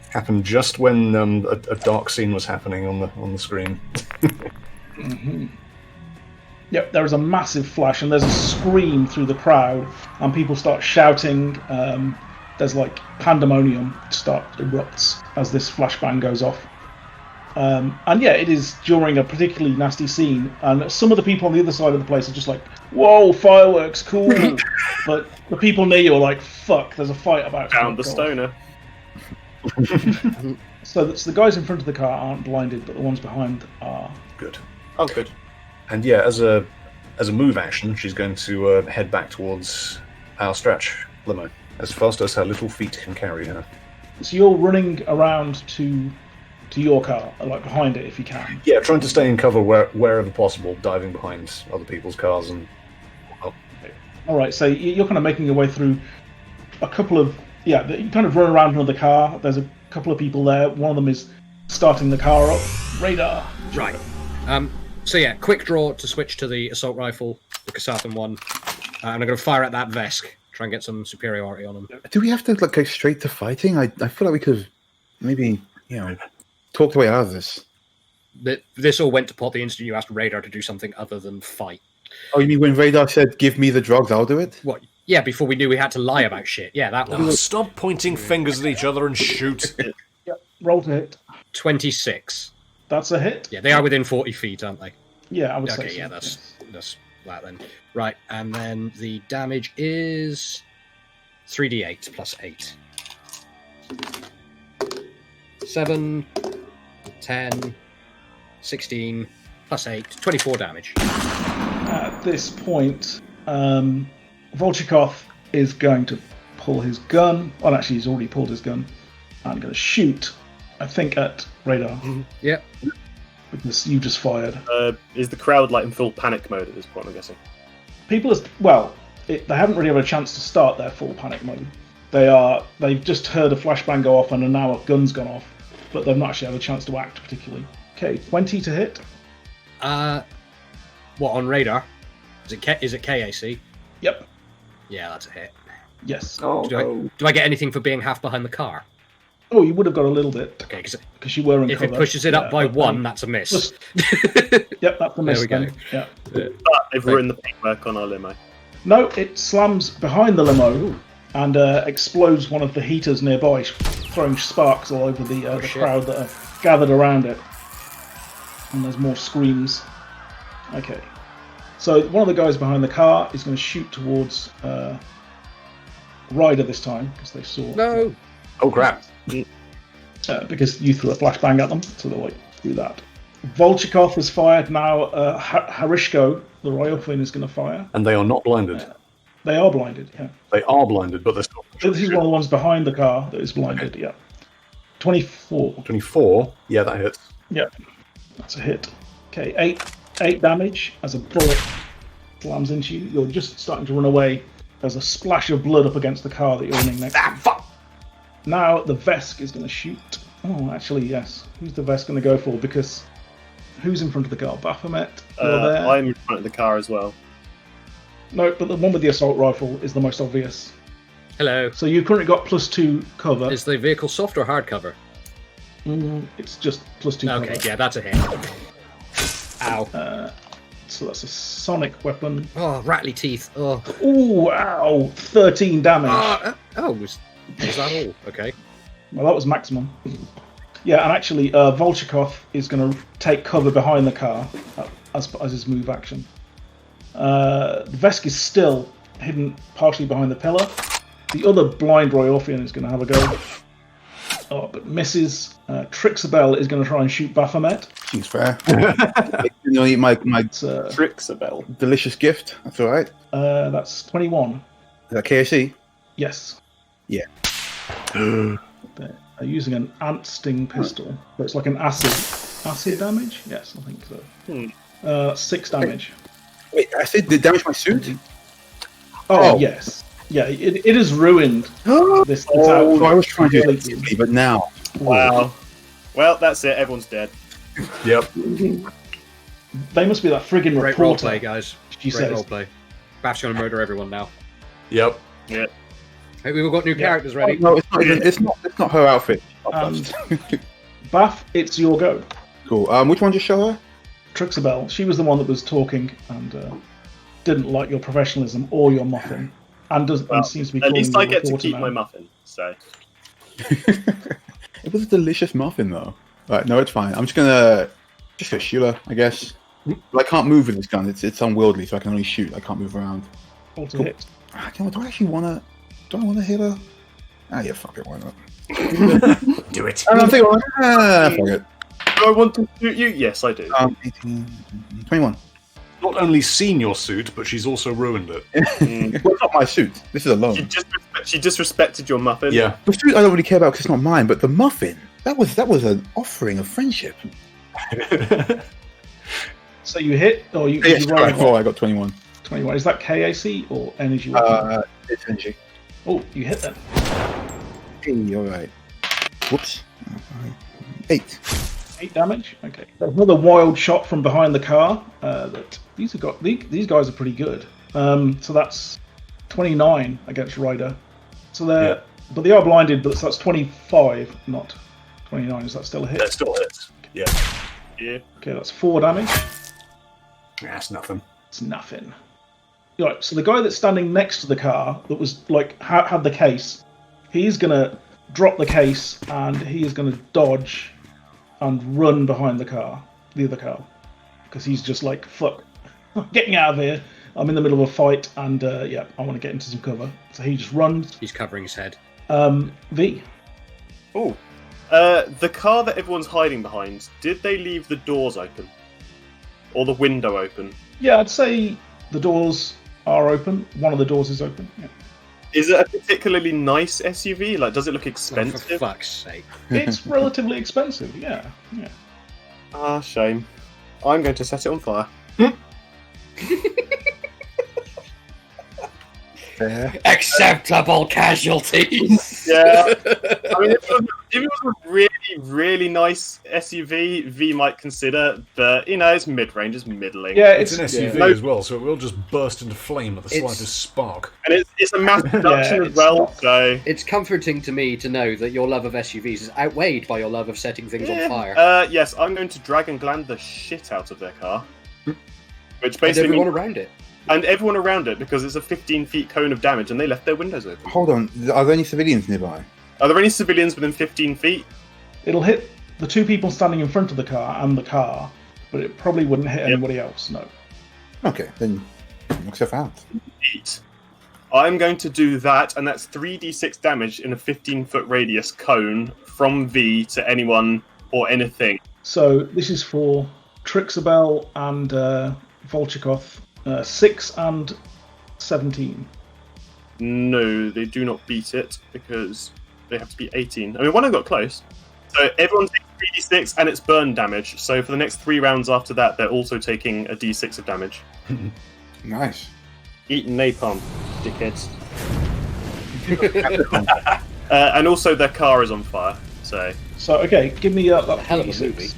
Happened just when a dark scene was happening on the screen. Mm-hmm. Yep, there is a massive flash and there's a scream through the crowd and people start shouting. There's pandemonium erupts as this flashbang goes off. And yeah, it is during a particularly nasty scene and some of the people on the other side of the place are just like, whoa, fireworks, cool. But the people near you are like, fuck, there's a fight about to Down the stoner. So the guys in front of the car aren't blinded, but the ones behind are. Good. Oh, good. And yeah, as a move action, she's going to head back towards our stretch limo as fast as her little feet can carry her. So you're running around to your car, behind it if you can. Yeah, trying to stay in cover wherever possible, diving behind other people's cars and. All right, so you're kind of making your way through a couple of. Yeah, you kind of run around another car. There's a couple of people there. One of them is starting the car up. Radar. Right. So yeah, quick draw to switch to the assault rifle, the Kasathan one. And I'm going to fire at that Vesk, try and get some superiority on him. Do we have to go straight to fighting? I feel like we could have maybe, talk the way out of this. This all went to pot the instant you asked Radar to do something other than fight. Oh, you mean when Radar said, give me the drugs, I'll do it? What? Yeah, before we knew we had to lie about shit. Yeah, that one. Oh, stop pointing fingers at each other and shoot. Yeah, roll to hit. 26. That's a hit. Yeah, they are within 40 feet, aren't they? Yeah, I would say Okay, so. yeah, that's that then. Right, and then the damage is 3d8 plus 8. 7, 10, 16, plus 8, 24 damage. At this point, Volchikov is going to pull his gun. Well, actually, he's already pulled his gun. I'm going to shoot, I think, at Radar. Yep. Because you just fired. Is the crowd like in full panic mode at this point, I'm guessing? People they haven't really had a chance to start their full panic mode. They've just heard a flashbang go off and now a gun's gone off, but they've not actually had a chance to act particularly. Okay, 20 to hit. What, on Radar? Is it KAC? Yep. Yeah, that's a hit. Yes. Do I get anything for being half behind the car? Oh, you would have got a little bit. Okay, because you were in if cover. it pushes it up by 1, that's a miss. Yep, that's a miss. There we go. Yeah. But they've written the paperwork on our limo. No, it slams behind the limo and explodes one of the heaters nearby, throwing sparks all over the crowd that are gathered around it. And there's more screams. Okay. So one of the guys behind the car is going to shoot towards Ryder this time, because they saw... No! Oh, crap. Because you threw a flashbang at them, so they'll do that. Volchikov has fired now. Harishko, the Royalfin, is going to fire. And they are not blinded. They are blinded, yeah. They are blinded, but they're still... This is one of the ones behind the car that is blinded, yeah. 24. 24? Yeah, that hits. Yeah, that's a hit. Okay, 8 damage as a bullet slams into you. You're just starting to run away. There's a splash of blood up against the car that you're running next to. Fuck! Now the Vesk is going to shoot. Oh, actually, yes. Who's the Vesk going to go for? Because who's in front of the car? Baphomet? You're there. I'm in front of the car as well. No, but the one with the assault rifle is the most obvious. Hello. So you've currently got +2 cover. Is the vehicle soft or hard cover? It's just +2 cover. Okay, yeah, that's a hit. Ow. So that's a sonic weapon. Oh, rattly teeth. Oh. Ooh, ow! 13 damage. Was that all? Okay. Well, that was maximum. Yeah, and actually, Volchikov is going to take cover behind the car as his move action. The Vesk is still hidden partially behind the pillar. The other blind Royalfian is going to have a go. Oh, but misses. Trixabel is going to try and shoot Baphomet. Seems fair. Eat my Trixabel. delicious gift. That's all right. That's 21. Is that KSC? Yes. Yeah. They're using an ant sting pistol. So it's like an acid damage? Yes, I think so. 6 damage. Wait, acid did damage my suit? Oh. Yes. Yeah, it is ruined. this So I was trying to do it simply, but now. Wow. Well, that's it. Everyone's dead. Yep. They must be that friggin' Great reporter. roleplay, guys. She Great says. roleplay. Bath's going to murder everyone now. Yep. Yeah. Hey, we've all got new characters ready. No, it's not her outfit. Bath, it's your go. Cool. Which one just show her? Trixabel, she was the one that was talking and didn't like your professionalism or your muffin. And seems to be At calling least you I a get to reporter keep now. my muffin, so... It was a delicious muffin, though. Right, no, it's fine. I'm just gonna shoot her, I guess. But I can't move with this gun. It's unwieldy, so I can only shoot. I can't move around. Roll to hit. Do I actually wanna? Do I wanna hit her? Yeah, fuck it. Why not? Do it. I'm thinking, fuck it. Do I want to shoot you? Yes, I do. 18, 21. Not only seen your suit, but she's also ruined it. Well, it's not my suit. This is a loan. She disrespected your muffin. Yeah. The suit I don't really care about because it's not mine, but the muffin, that was an offering of friendship. So you hit, or you roll? I got 21. 21. Is that KAC or energy weapon? It's energy. Oh, you hit them. Hey, alright. Whoops. 8. 8 damage. Okay. There's another wild shot from behind the car. These guys are pretty good. So that's 29 against Ryder. So but they are blinded, but that's 25, not 29, is that still a hit? That still hits. Yeah. Yeah. Okay, that's 4 damage. That's nothing. It's nothing. Right, so the guy that's standing next to the car that was like had the case, he's gonna drop the case and he is gonna dodge and run behind the other car, because he's just like, fuck, I'm getting out of here. I'm in the middle of a fight and I want to get into some cover. So he just runs. He's covering his head. V. Oh. The car that everyone's hiding behind, did they leave the doors open? Or the window open? Yeah, I'd say the doors are open. One of the doors is open. Yeah. Is it a particularly nice SUV? Like, does it look Oh, expensive? for fuck's sake. It's relatively expensive, yeah. Ah, shame. I'm going to set it on fire. Acceptable casualties. Yeah. I mean, if it was a really, really nice SUV, V might consider, but, it's mid-range, it's middling. Yeah, It's an SUV as well, so it will just burst into flame at the slightest spark. And it's a mass production as well, so... It's comforting to me to know that your love of SUVs is outweighed by your love of setting things on fire. Yes, I'm going to Dragon Gland the shit out of their car. Which And basically everyone means- around it. And everyone around it, because it's a 15-feet cone of damage, and they left their windows open. Hold on, are there any civilians nearby? Are there any civilians within 15 feet? It'll hit the two people standing in front of the car and the car, but it probably wouldn't hit anybody else, no. Okay, then knock yourself out. Eight. I'm going to do that, and that's 3d6 damage in a 15-foot radius cone from V to anyone or anything. So this is for Trixabel and Volchikov, 6 and 17. No, they do not beat it, because they have to be 18. I mean, one of them got close. So everyone takes 3d6, and it's burn damage. So for the next 3 rounds after that, they're also taking a d6 of damage. Nice. Eating napalm, dickheads. And also their car is on fire, so... So, okay, give me that Hell of a 36.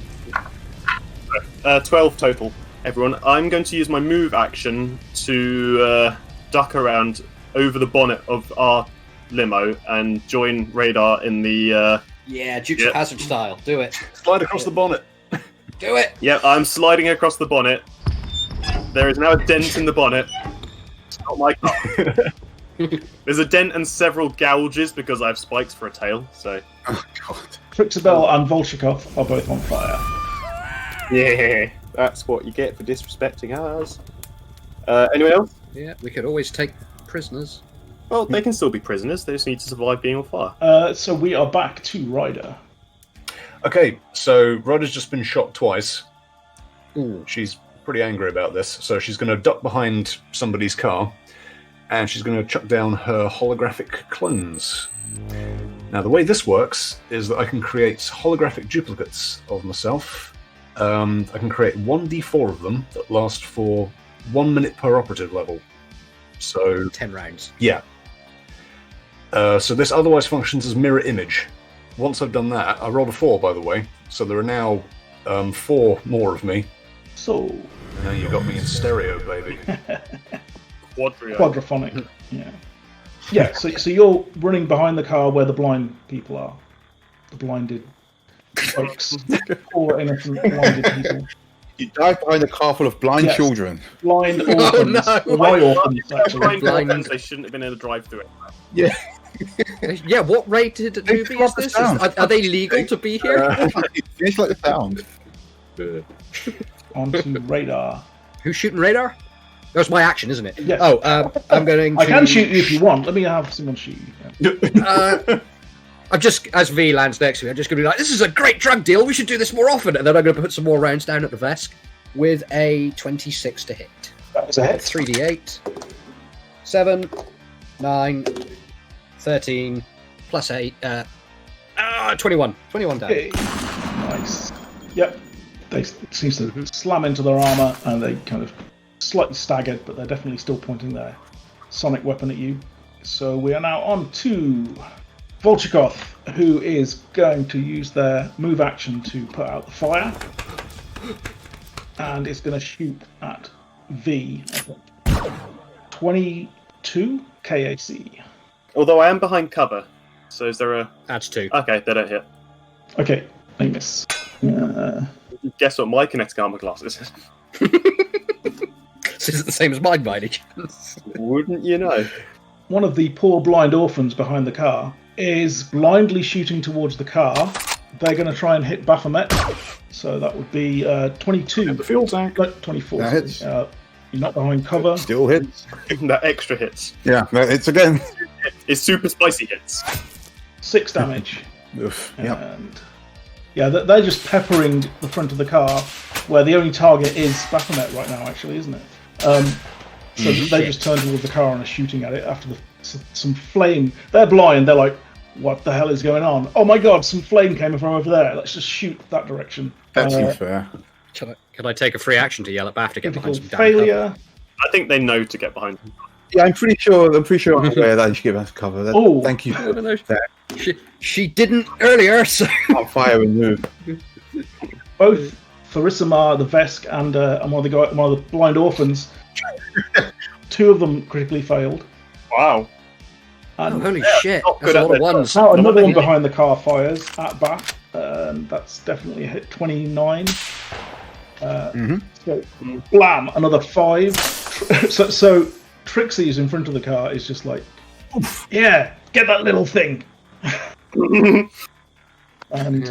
movie. 12 total, everyone. I'm going to use my move action to duck around over the bonnet of our limo and join Radar in the... Yeah, Dukes of Hazzard style. Do it. Slide across the bonnet. Do it! Yeah, I'm sliding across the bonnet. There is now a dent in the bonnet. It's not my car. There's a dent and several gouges because I have spikes for a tail, so... Oh, God. Trixabel and Volchikov are both on fire. Yeah, that's what you get for disrespecting ours. Anyone else? Yeah, we could always take prisoners. Well, they can still be prisoners. They just need to survive being on fire. So we are back to Ryder. Okay, so Ryder's just been shot twice. She's pretty angry about this, so she's going to duck behind somebody's car, and she's going to chuck down her holographic clones. Now, the way this works is that I can create holographic duplicates of myself. I can create 1d4 of them that last for 1 minute per operative level. So 10 rounds. Yeah. So this otherwise functions as mirror image. Once I've done that, I rolled a 4, by the way, so there are now 4 more of me. So... Now you got me in stereo, baby. Quadraphonic, yeah. Yeah, so you're running behind the car where the blind people are. The blinded folks. Or innocent blinded people. You dive behind a car full of blind children. Blind orphans. White orphans, actually. Blind orphans, they shouldn't have been able to drive through it. Yeah. Yeah, what rated movie is this? Are they legal to be here? It's like the sound. Onto Radar. Who's shooting Radar? That's my action, isn't it? Yes. Oh, I'm going to... I can shoot you if you want. Let me have someone shoot you. I'm just, as V lands next to me, I'm just going to be like, this is a great drug deal, we should do this more often. And then I'm going to put some more rounds down at the Vesk with a 26 to hit. That's a hit. 3d8. 7, 9, 13, plus 8, 21. 21 damage. Okay. Nice. Yep. They seem to slam into their armor and they kind of slightly staggered, but they're definitely still pointing their sonic weapon at you. So we are now on to Volchikov, who is going to use their move action to put out the fire. And it's going to shoot at V. 22 KAC. Although I am behind cover, so is there a... Adds 2. Okay, they don't hit. Okay, I miss. Guess what my kinetic armor class is? This is the same as mine, by any chance. Wouldn't you know? One of the poor blind orphans behind the car is blindly shooting towards the car. They're going to try and hit Baphomet. So that would be 22. The fuel tank. 24. That hits. You're not behind cover. Still hits. That extra hits. Yeah, that hits again. It's super spicy hits. 6 damage. Oof. Yep. And yeah, they're just peppering the front of the car, where the only target is Baphomet right now, actually, isn't it? So they just turn towards the car and are shooting at it after some flame. They're blind. They're like, what the hell is going on? Oh my god, some flame came from over there. Let's just shoot that direction. That seems fair. Can I take a free action to yell at Baff to get behind some damn failure. I think they know to get behind them. Yeah, I'm pretty sure I'm aware that you should give us cover. Oh. Thank you for that. She didn't earlier, so... On fire and move. Both Tharissamar, the Vesk, and one of the blind orphans, 2 of them critically failed. Wow. And holy shit, not that's good a at lot of this. ones. now another one behind the car fires at Bath. That's definitely a hit. 29. So, blam, another 5. So Trixie's in front of the car is just like, yeah, get that little thing. And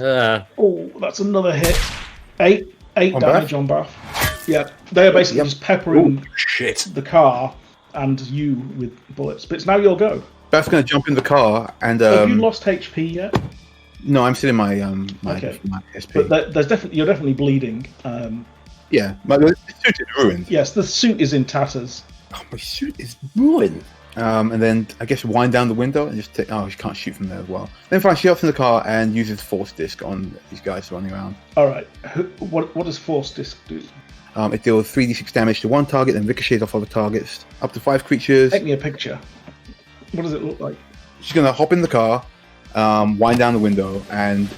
that's another hit. 8 damage on Bath. Yeah, they are basically just peppering the car and you with bullets. But it's now your go. Bath's going to jump in the car and. Have you lost HP yet? No, I'm still in my my SP. But you're definitely bleeding. Yeah, the suit is ruined. Yes, the suit is in tatters. Oh, my suit is ruined. And then I guess wind down the window and just take. Oh, she can't shoot from there as well. Then finally she hops in the car and uses Force Disc on these guys running around. All right. What does Force Disc do? It deals 3d6 damage to one target, then ricochets off other targets. Up to 5 creatures. Take me a picture. What does it look like? She's gonna hop in the car, wind down the window, and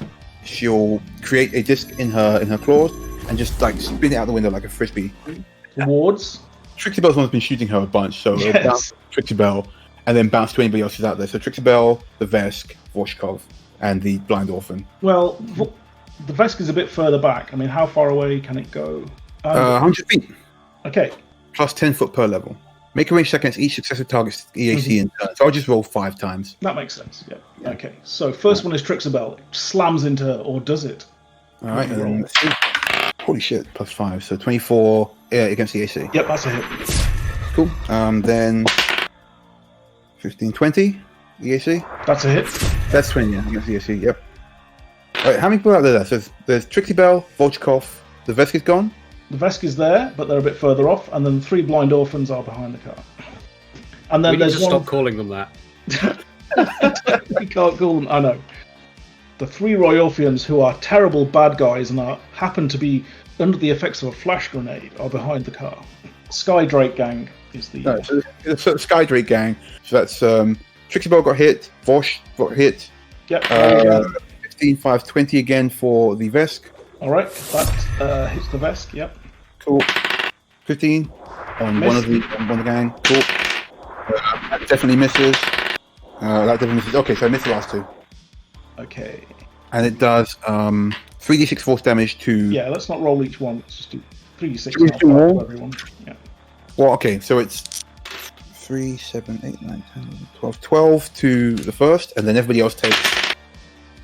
she'll create a disc in her claws and just like spin it out the window like a frisbee. Towards? Trixie Bell's one's been shooting her a bunch, so it'll bounce Trixie Bell and then bounce to anybody else who's out there. So Trixie Bell, the Vesk, Voshkov, and the blind orphan. Well, the Vesk is a bit further back. I mean, how far away can it go? 100 feet. Okay. Plus 10 foot per level. Make a range check against each successive target's EAC in turn. So I'll just roll 5 times. That makes sense. Yeah. Okay. So first one is Trixie Bell. It slams into her, or does it? All right. And then let's see. Holy shit! Plus 5, so 24 against EAC. Yep, that's a hit. Cool. Then 15, 20 EAC. That's a hit. That's 20 against EAC. Yep. All right. How many people are there? So there's Trixie Bell, Volchkov. The Vesk is gone. The Vesk is there, but they're a bit further off, and then 3 blind orphans are behind the car. And then we need there's to one. stop calling them that. We can't call them. I know. The 3 Royalfians, who are terrible bad guys and happen to be under the effects of a flash grenade, are behind the car. Skydrake Gang is the. No, so it's the Skydrake Gang. So that's Trixie Bell got hit. Vosh got hit. Yep. 15, 5, 20 again for the Vesk. All right, that hits the Vesk. Yep. Cool. 15 on one of the gang. Cool. That definitely misses. That definitely misses. Okay, so I missed the last 2. Okay. And it does 3d6 force damage to. Yeah, let's not roll each one. Let's just do 3d6 Should we do to all? everyone. Yeah. Well, okay, so it's 3, 7, 8, 9, 10, 11, 12. 12 to the first, and then everybody else takes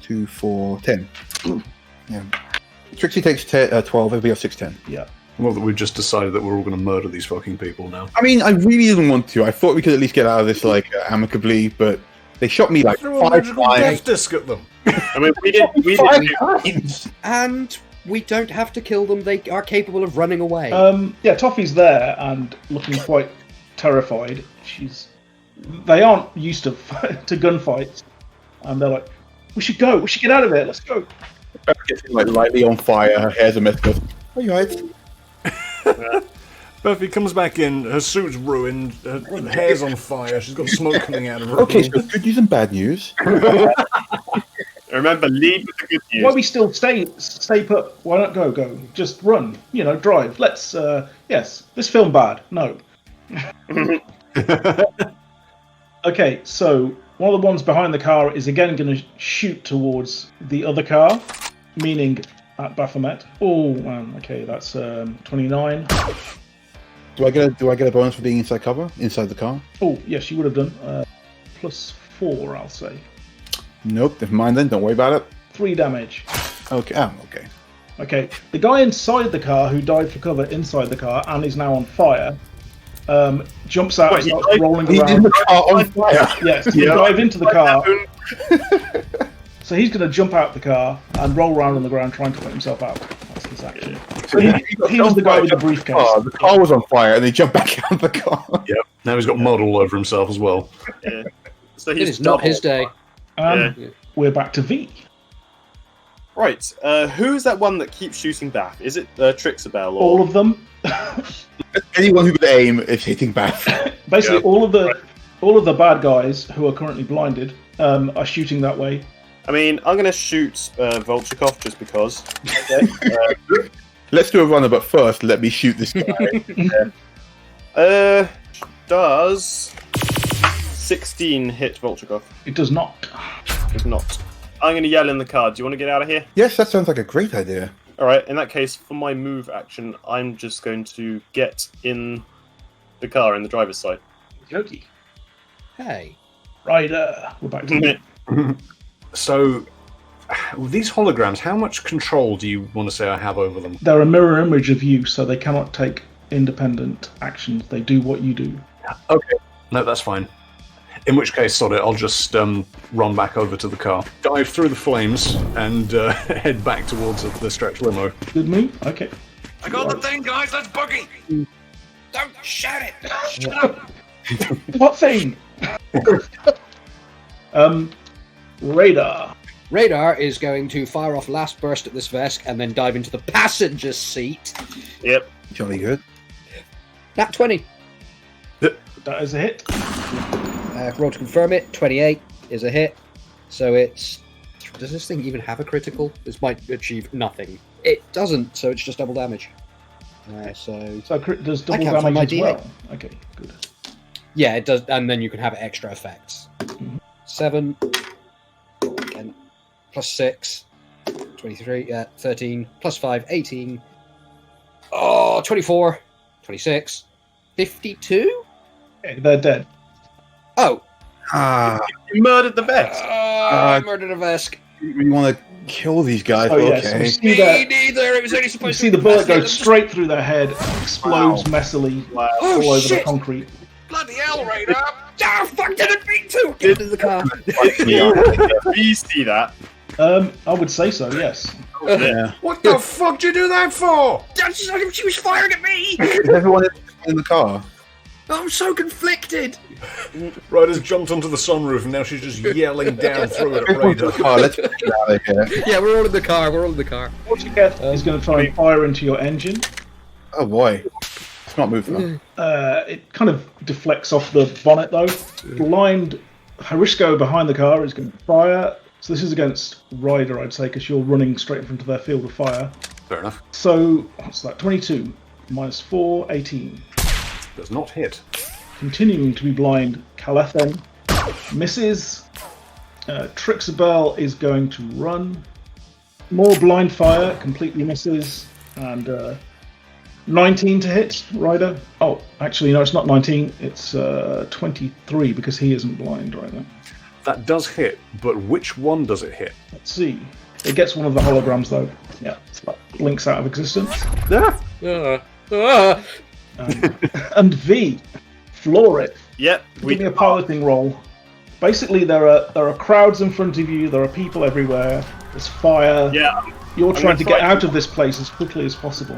2, 4, 10. Yeah. Trixie takes 12, everybody else takes 10. Yeah. Well, that we've just decided that we're all going to murder these fucking people now. I mean, I really didn't want to. I thought we could at least get out of this like amicably, but they shot me like Throw a 5 magical times. death disc at them. I mean, we did. 5 times. And we don't have to kill them. They are capable of running away. Yeah, Toffee's there and looking quite terrified. They aren't used to gunfights, and they're like, "We should go. We should get out of here. Let's go." Beth gets like lightly on fire. Her hair's a mess. Goes, "Are you right?" Buffy comes back in, her suit's ruined, her hair's on fire, she's got smoke coming out of her. Okay, so good news and bad news. Remember, lead with the good news. Why we still stay put? Why not go? Just run. Drive. Let's. Yes. This film bad. No. Okay, so One of the ones behind the car is again going to shoot towards the other car, meaning at Baphomet. Oh man, okay, that's 29. Do I get a bonus for being inside cover, inside the car? Oh yes, you would have done. +4, I'll say. Nope, never mind then. Don't worry about it. 3 damage. Okay, okay. Okay, the guy inside the car who died for cover inside the car and is now on fire. Jumps out and starts rolling around. He's in the car on fire. Yes, you dive into the car. So he's going to jump out the car and roll around on the ground trying to put himself out. That's his action. So he was the guy with the briefcase. The car was on fire and he jumped back out of the car. Yep. Now he's got mud all over himself as well. Yeah. So It is not his day. We're back to V. Right. Who's that one that keeps shooting Bath? Is it Trixabel? Or... All of them. Anyone who would aim is hitting Bath. Basically, all of the bad guys who are currently blinded are shooting that way. I mean, I'm going to shoot Volchikov just because. Okay. Let's do a runner, but first, let me shoot this guy. Does 16 hit Volchikov? It does not. It does not. I'm going to yell in the car. Do you want to get out of here? Yes, that sounds like a great idea. All right. In that case, for my move action, I'm just going to get in the car in the driver's side. Yogi. Hey. Ryder. We're back to it. So, these holograms, how much control do you want to say I have over them? They're a mirror image of you, so they cannot take independent actions. They do what you do. Okay. No, that's fine. In which case, sod it, I'll just run back over to the car, dive through the flames, and head back towards the stretch limo. Good move? Okay. I got the thing, guys, let's boogie! Don't shout it! Shut up! What thing? Radar. Radar is going to fire off last burst at this Vesk and then dive into the passenger seat. Yep. Jolly good. Nat 20. That is a hit. Roll to confirm it. 28 is a hit. So it's... Does this thing even have a critical? This might achieve nothing. It doesn't, so it's just double damage. So does double damage as well? Okay, good. Yeah, it does, and then you can have extra effects. 7, again, plus 6, 23, 13, plus 5, 18, 24, 26, 52? Okay, they're dead. Oh. You murdered the Vesk. I murdered a Vesk. We want to kill these guys. Oh, yes. Okay. See that, neither. It was only supposed you see to the bullet go straight through their head, explodes messily all over the concrete. Bloody hell, Radar! Ah, fuck, didn't mean to! Get into the car. Do you see that? I would say so, yes. Yeah. What the fuck did you do that for? She was firing at me! Is everyone in the car? I'm so conflicted! Ryder's jumped onto the sunroof and now she's just yelling down through it at Radar. Let's get out of here. Yeah, we're all in the car. What you get is going to try and fire into your engine. Oh boy. It's not moving. It kind of deflects off the bonnet though. Blind Harisco behind the car is going to fire. So this is against Ryder, I'd say, because you're running straight in front of their field of fire. Fair enough. So, what's that? 22 minus 4, 18. Does not hit. Continuing to be blind, Calethen misses. Trixabel is going to run. More blind fire, completely misses. And 19 to hit, Ryder. Oh, actually, no, it's not 19. It's 23 because he isn't blind right now. That does hit, but which one does it hit? Let's see. It gets one of the holograms, though. Yeah, so that blinks out of existence. And V, floor it. Yep. Give me a piloting roll. Basically, there are crowds in front of you. There are people everywhere. There's fire. Yeah. You're trying to get out of this place as quickly as possible.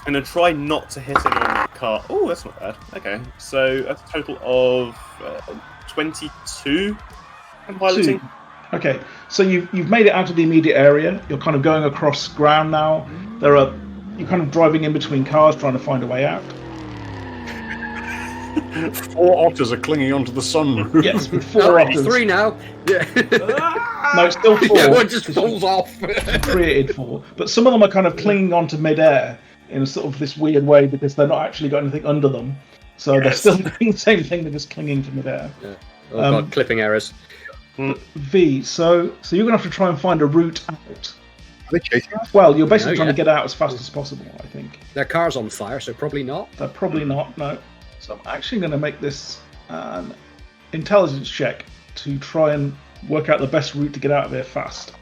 I'm going to try not to hit anyone in the car. Oh, that's not bad. Okay. So that's a total of 22 I'm piloting. 2. Okay, so you've made it out of the immediate area. You're kind of going across ground now. You're kind of driving in between cars trying to find a way out. 4 otters are clinging onto the sunroof. Yes, with 4 otters. 3 now. Yeah. No, it's still 4. Yeah, one just falls off. Created 4. But some of them are kind of clinging onto midair in a sort of this weird way because they're not actually got anything under them. So they're still doing the same thing, they're just clinging to midair. Yeah. Oh god, clipping errors. V, so you're going to have to try and find a route out. Are they chasing us? Well, you're basically No, trying yeah. to get out as fast as possible, I think. Their car's on fire, so probably not. They're probably not, no. So I'm actually going to make this an intelligence check to try and work out the best route to get out of here fast,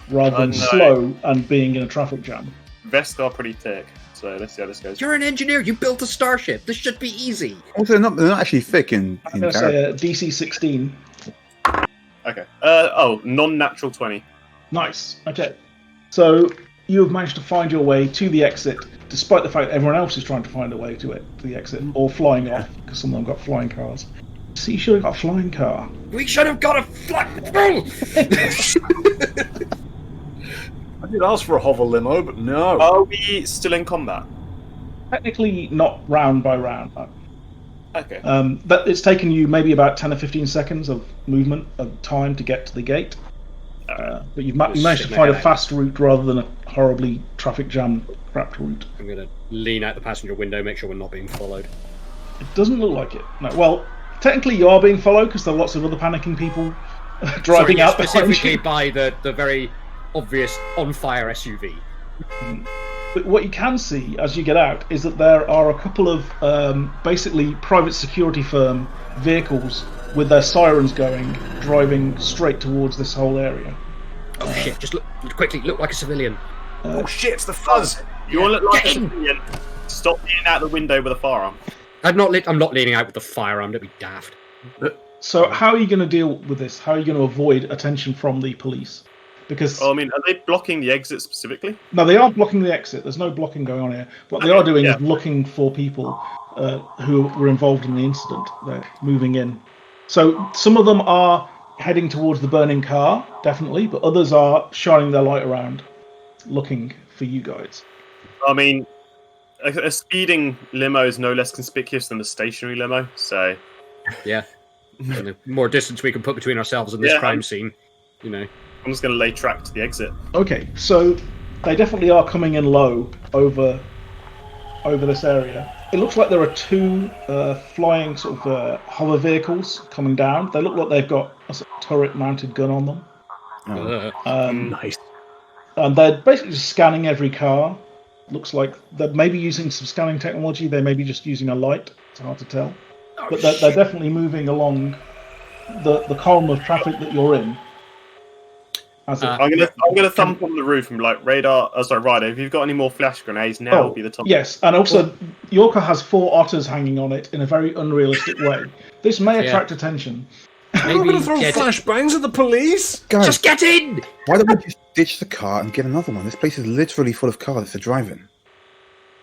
rather than slow and being in a traffic jam. Vests are pretty thick, so let's see how this goes. You're an engineer. You built a starship. This should be easy. Also, they're not actually thick in I'm going to say a DC 16. Okay. Non-natural 20. Nice. Okay. So you have managed to find your way to the exit, despite the fact that everyone else is trying to find a way to the exit, or flying off, because some of them got flying cars. So you should have got a flying car. We should have got a flying. I did ask for a hover limo, but no. Are we still in combat? Technically not round by round. Okay. But it's taken you maybe about 10 or 15 seconds of movement, of time to get to the gate. But you managed to find a fast route rather than a horribly traffic jam crap route. I'm going to lean out the passenger window, make sure we're not being followed. It doesn't look like it. No. Well, technically you are being followed because there are lots of other panicking people driving out behind specifically you. by the very obvious on-fire SUV. But what you can see as you get out is that there are a couple of basically private security firm vehicles with their sirens going, driving straight towards this whole area. Oh shit, just look quickly, look like a civilian. Oh shit, it's the fuzz! You all look like Get a in! civilian. Stop leaning out the window with a firearm. I'm not leaning out with the firearm, that'd be daft. So how are you going to deal with this? How are you going to avoid attention from the police? Because I mean, are they blocking the exit specifically? no, they aren't blocking the exit. There's no blocking going on here. What they are doing is looking for people who were involved in the incident. They're moving in. So some of them are heading towards the burning car, definitely, but others are shining their light around, looking for you guys. I mean, a speeding limo is no less conspicuous than a stationary limo, so... Yeah. And the more distance we can put between ourselves and this crime scene, you know. I'm just going to lay track to the exit. Okay, so they definitely are coming in low over this area. It looks like there are two flying sort of hover vehicles coming down. They look like they've got a sort of turret-mounted gun on them. Nice. And they're basically just scanning every car. Looks like they're maybe using some scanning technology. They may be just using a light. It's hard to tell. But they're definitely moving along the column of traffic that you're in. I'm gonna thump on the roof and be like, Ryder, if you've got any more flash grenades, now would be the time. Yes, and also Yorka has 4 otters hanging on it in a very unrealistic way. This may attract attention. I'm going to throw flashbangs at the police? Guys, just get in! Why don't we just ditch the car and get another one? This place is literally full of cars to drive in.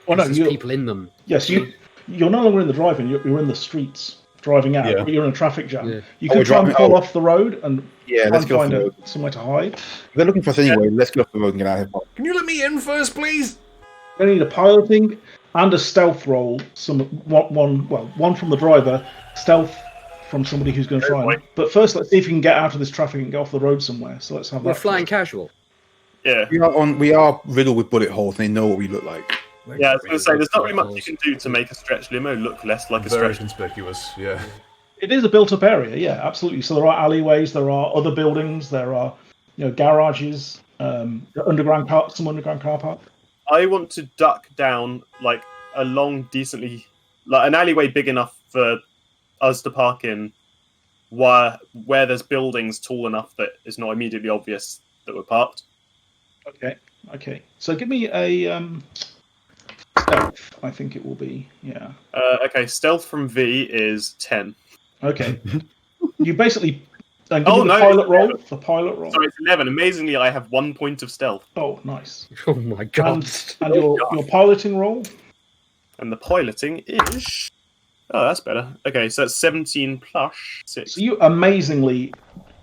Well, no, There's people in them. Yes, you're no longer in the driving. You're in the streets driving out. Yeah. You're in a traffic jam. Yeah. You can try and pull off the road and let's go off find the road. somewhere to hide. They're looking for us anyway. Let's get off the road and get out of here. Can you let me in first, please? You need a piloting and a stealth roll. One from the driver, stealth from somebody who's going to try and... But first, let's see if you can get out of this traffic and get off the road somewhere. So let's have that. We're flying casual. Yeah. We are riddled with bullet holes and they know what we look like. Yeah, I was going to say, there's not really much you can do to make a stretch limo look less like a Very stretch. conspicuous, yeah. It is a built-up area, yeah, absolutely. So there are alleyways, there are other buildings, there are garages, some underground car park. I want to duck down like a long, decently, like an alleyway big enough for us to park in, where there's buildings tall enough that it's not immediately obvious that we're parked. Okay. So give me a stealth. I think it will be, yeah. Okay, stealth from V is 10. Okay. You basically the pilot roll. The pilot roll. Sorry, it's 11. Amazingly, I have 1 point of stealth. Oh, nice. Oh my god. And your piloting roll? And the piloting is... Oh, that's better. Okay, so that's 17 plus 6. So you amazingly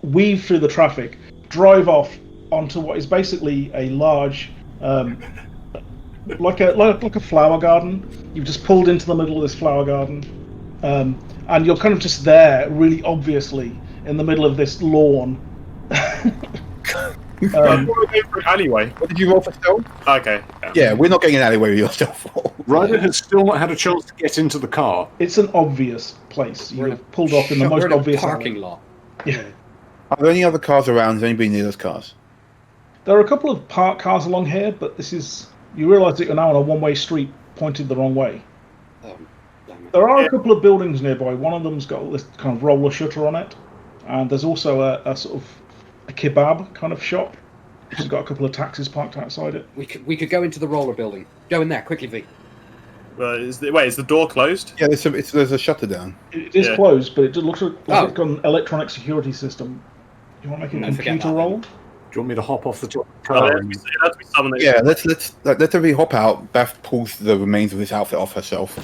weave through the traffic, drive off onto what is basically a large, like a flower garden. You've just pulled into the middle of this flower garden, and you're kind of just there, really obviously, in the middle of this lawn. Alleyway. What did you roll for stealth? Okay. Yeah, we're not getting an alleyway with your stealth roll. Ryder has still not had a chance to get into the car. It's an obvious place. You've pulled off in the most we're in a obvious parking alley. lot. Yeah. Are there any other cars around? Is anybody near those cars? There are a couple of parked cars along here, but this is... You realise that you're now on a one-way street pointed the wrong way. Damn it. There are a couple of buildings nearby. One of them's got this kind of roller shutter on it. And there's also a sort of a kebab kind of shop. Which has got a couple of taxis parked outside it. We could go into the roller building. Go in there, quickly, V. Is the door closed? Yeah, there's a shutter down. It is Yeah. closed, but it looks like it's got an electronic security system. You want to make a No, forget computer that. roll? Do you want me to hop off the top of the Oh, car? it has to be someone that Yeah, let's everybody hop out. Beth pulls the remains of this outfit off herself,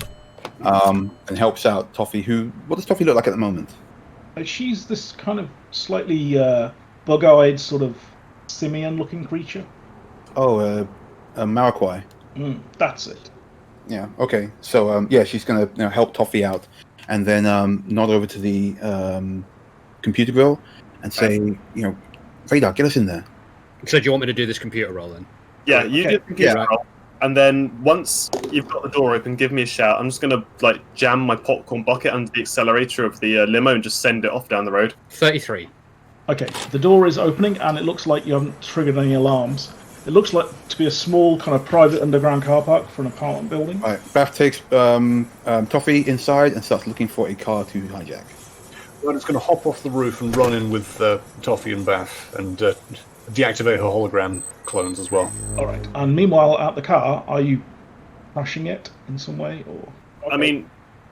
and helps out Toffee. What does Toffee look like at the moment? She's this kind of slightly bug-eyed, sort of simian-looking creature. Oh, a Marquai. That's it. Yeah. Okay. So she's gonna help Toffee out, and then nod over to the computer girl and say, Radar, get us in there. So do you want me to do this computer roll then? Yeah, you Okay. do the computer Yeah. roll, and then once you've got the door open, give me a shout. I'm just gonna jam my popcorn bucket under the accelerator of the limo and just send it off down the road. 33. Okay, the door is opening, and it looks like you haven't triggered any alarms. It looks like to be a small kind of private underground car park for an apartment building. All right. Beth takes Toffee inside and starts looking for a car to hijack. Ryder's going to hop off the roof and run in with Toffee and Bath and deactivate her hologram clones as well. All right. And meanwhile, at the car, are you crashing it in some way, or? I mean,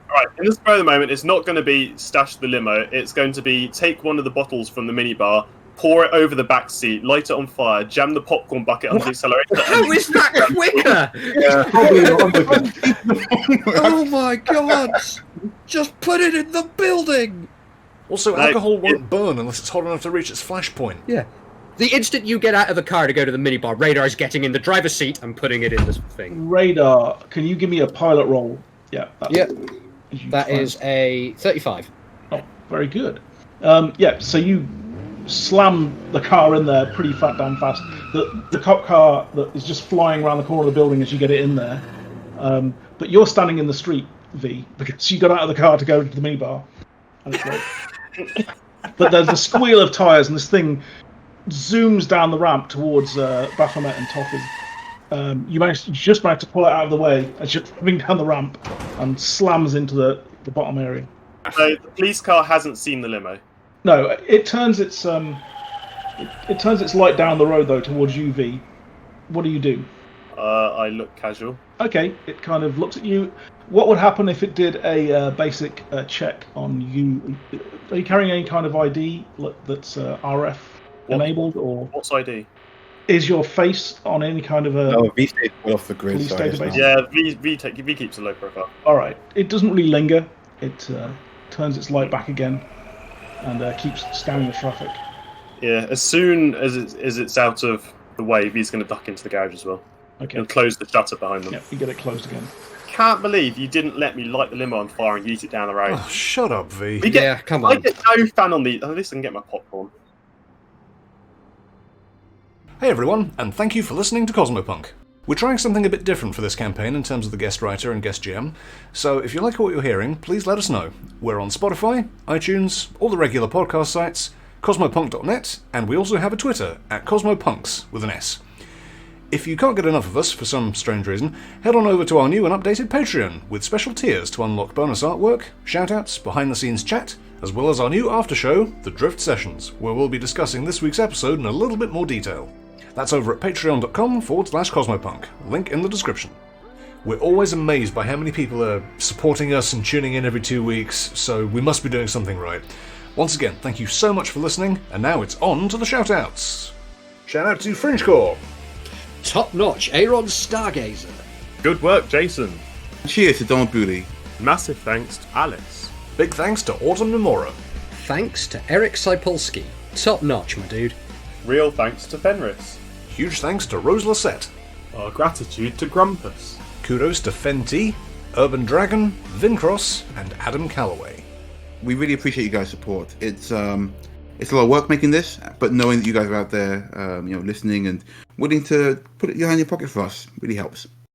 right, in the spur of the moment, it's not going to be stash the limo. It's going to be take one of the bottles from the minibar, pour it over the back seat, light it on fire, jam the popcorn bucket under the accelerator. How is that quicker? Yeah, probably not. Oh my god! Just put it in the building! Also, alcohol won't burn unless it's hot enough to reach its flash point. Yeah. The instant you get out of the car to go to the minibar, Radar's getting in the driver's seat and putting it in this thing. Radar, can you give me a pilot roll? Yeah. That is a 35. Oh, very good. So you slam the car in there pretty damn fast. The cop car that is just flying around the corner of the building as you get it in there. But you're standing in the street, V, because you got out of the car to go to the minibar. And it's like... But there's a squeal of tyres, and this thing zooms down the ramp towards Baphomet and Toffee. You just managed to pull it out of the way as you're driving down the ramp and slams into the bottom area. So the police car hasn't seen the limo. No, it turns its light down the road though towards you, V. What do you do? I look casual. Okay, it kind of looks at you. What would happen if it did a basic check on you? Are you carrying any kind of ID that's RF enabled, or what's ID? Is your face on any kind of a V stayed off the grid. police Sorry, database? Yeah, V keeps a low profile. All right. It doesn't really linger. It turns its light back again and keeps scanning the traffic. Yeah, as soon as it's out of the way, V's going to duck into the garage as well. Okay. And close the shutter behind them. Yeah, you get it closed again. Can't believe you didn't let me light the limo on fire and yeet it down the road. Oh, shut up, V. Come I on. get no fan on these. At least I can get my popcorn. Hey everyone, and thank you for listening to Cosmopunk. We're trying something a bit different for this campaign in terms of the guest writer and guest GM, so if you like what you're hearing, please let us know. We're on Spotify, iTunes, all the regular podcast sites, cosmopunk.net, and we also have a Twitter, @cosmopunks, with an S. If you can't get enough of us for some strange reason, head on over to our new and updated Patreon, with special tiers to unlock bonus artwork, shoutouts, behind-the-scenes chat, as well as our new after show, The Drift Sessions, where we'll be discussing this week's episode in a little bit more detail. That's over at patreon.com/Cosmopunk, link in the description. We're always amazed by how many people are supporting us and tuning in every 2 weeks, so we must be doing something right. Once again, thank you so much for listening, and now it's on to the shoutouts. Shout out to Fringe Corps. Top notch, Aaron Stargazer. Good work, Jason. Cheers to Donald Booley. Massive thanks to Alice. Big thanks to Autumn Nomura. Thanks to Eric Sipolsky. Top notch, my dude. Real thanks to Fenris. Huge thanks to Rose Lassette. Our gratitude to Grumpus. Kudos to Fenty, Urban Dragon, Vincross, and Adam Calloway. We really appreciate you guys' support. It's a lot of work making this, but knowing that you guys are out there, listening and willing to put it behind your pocket for us really helps.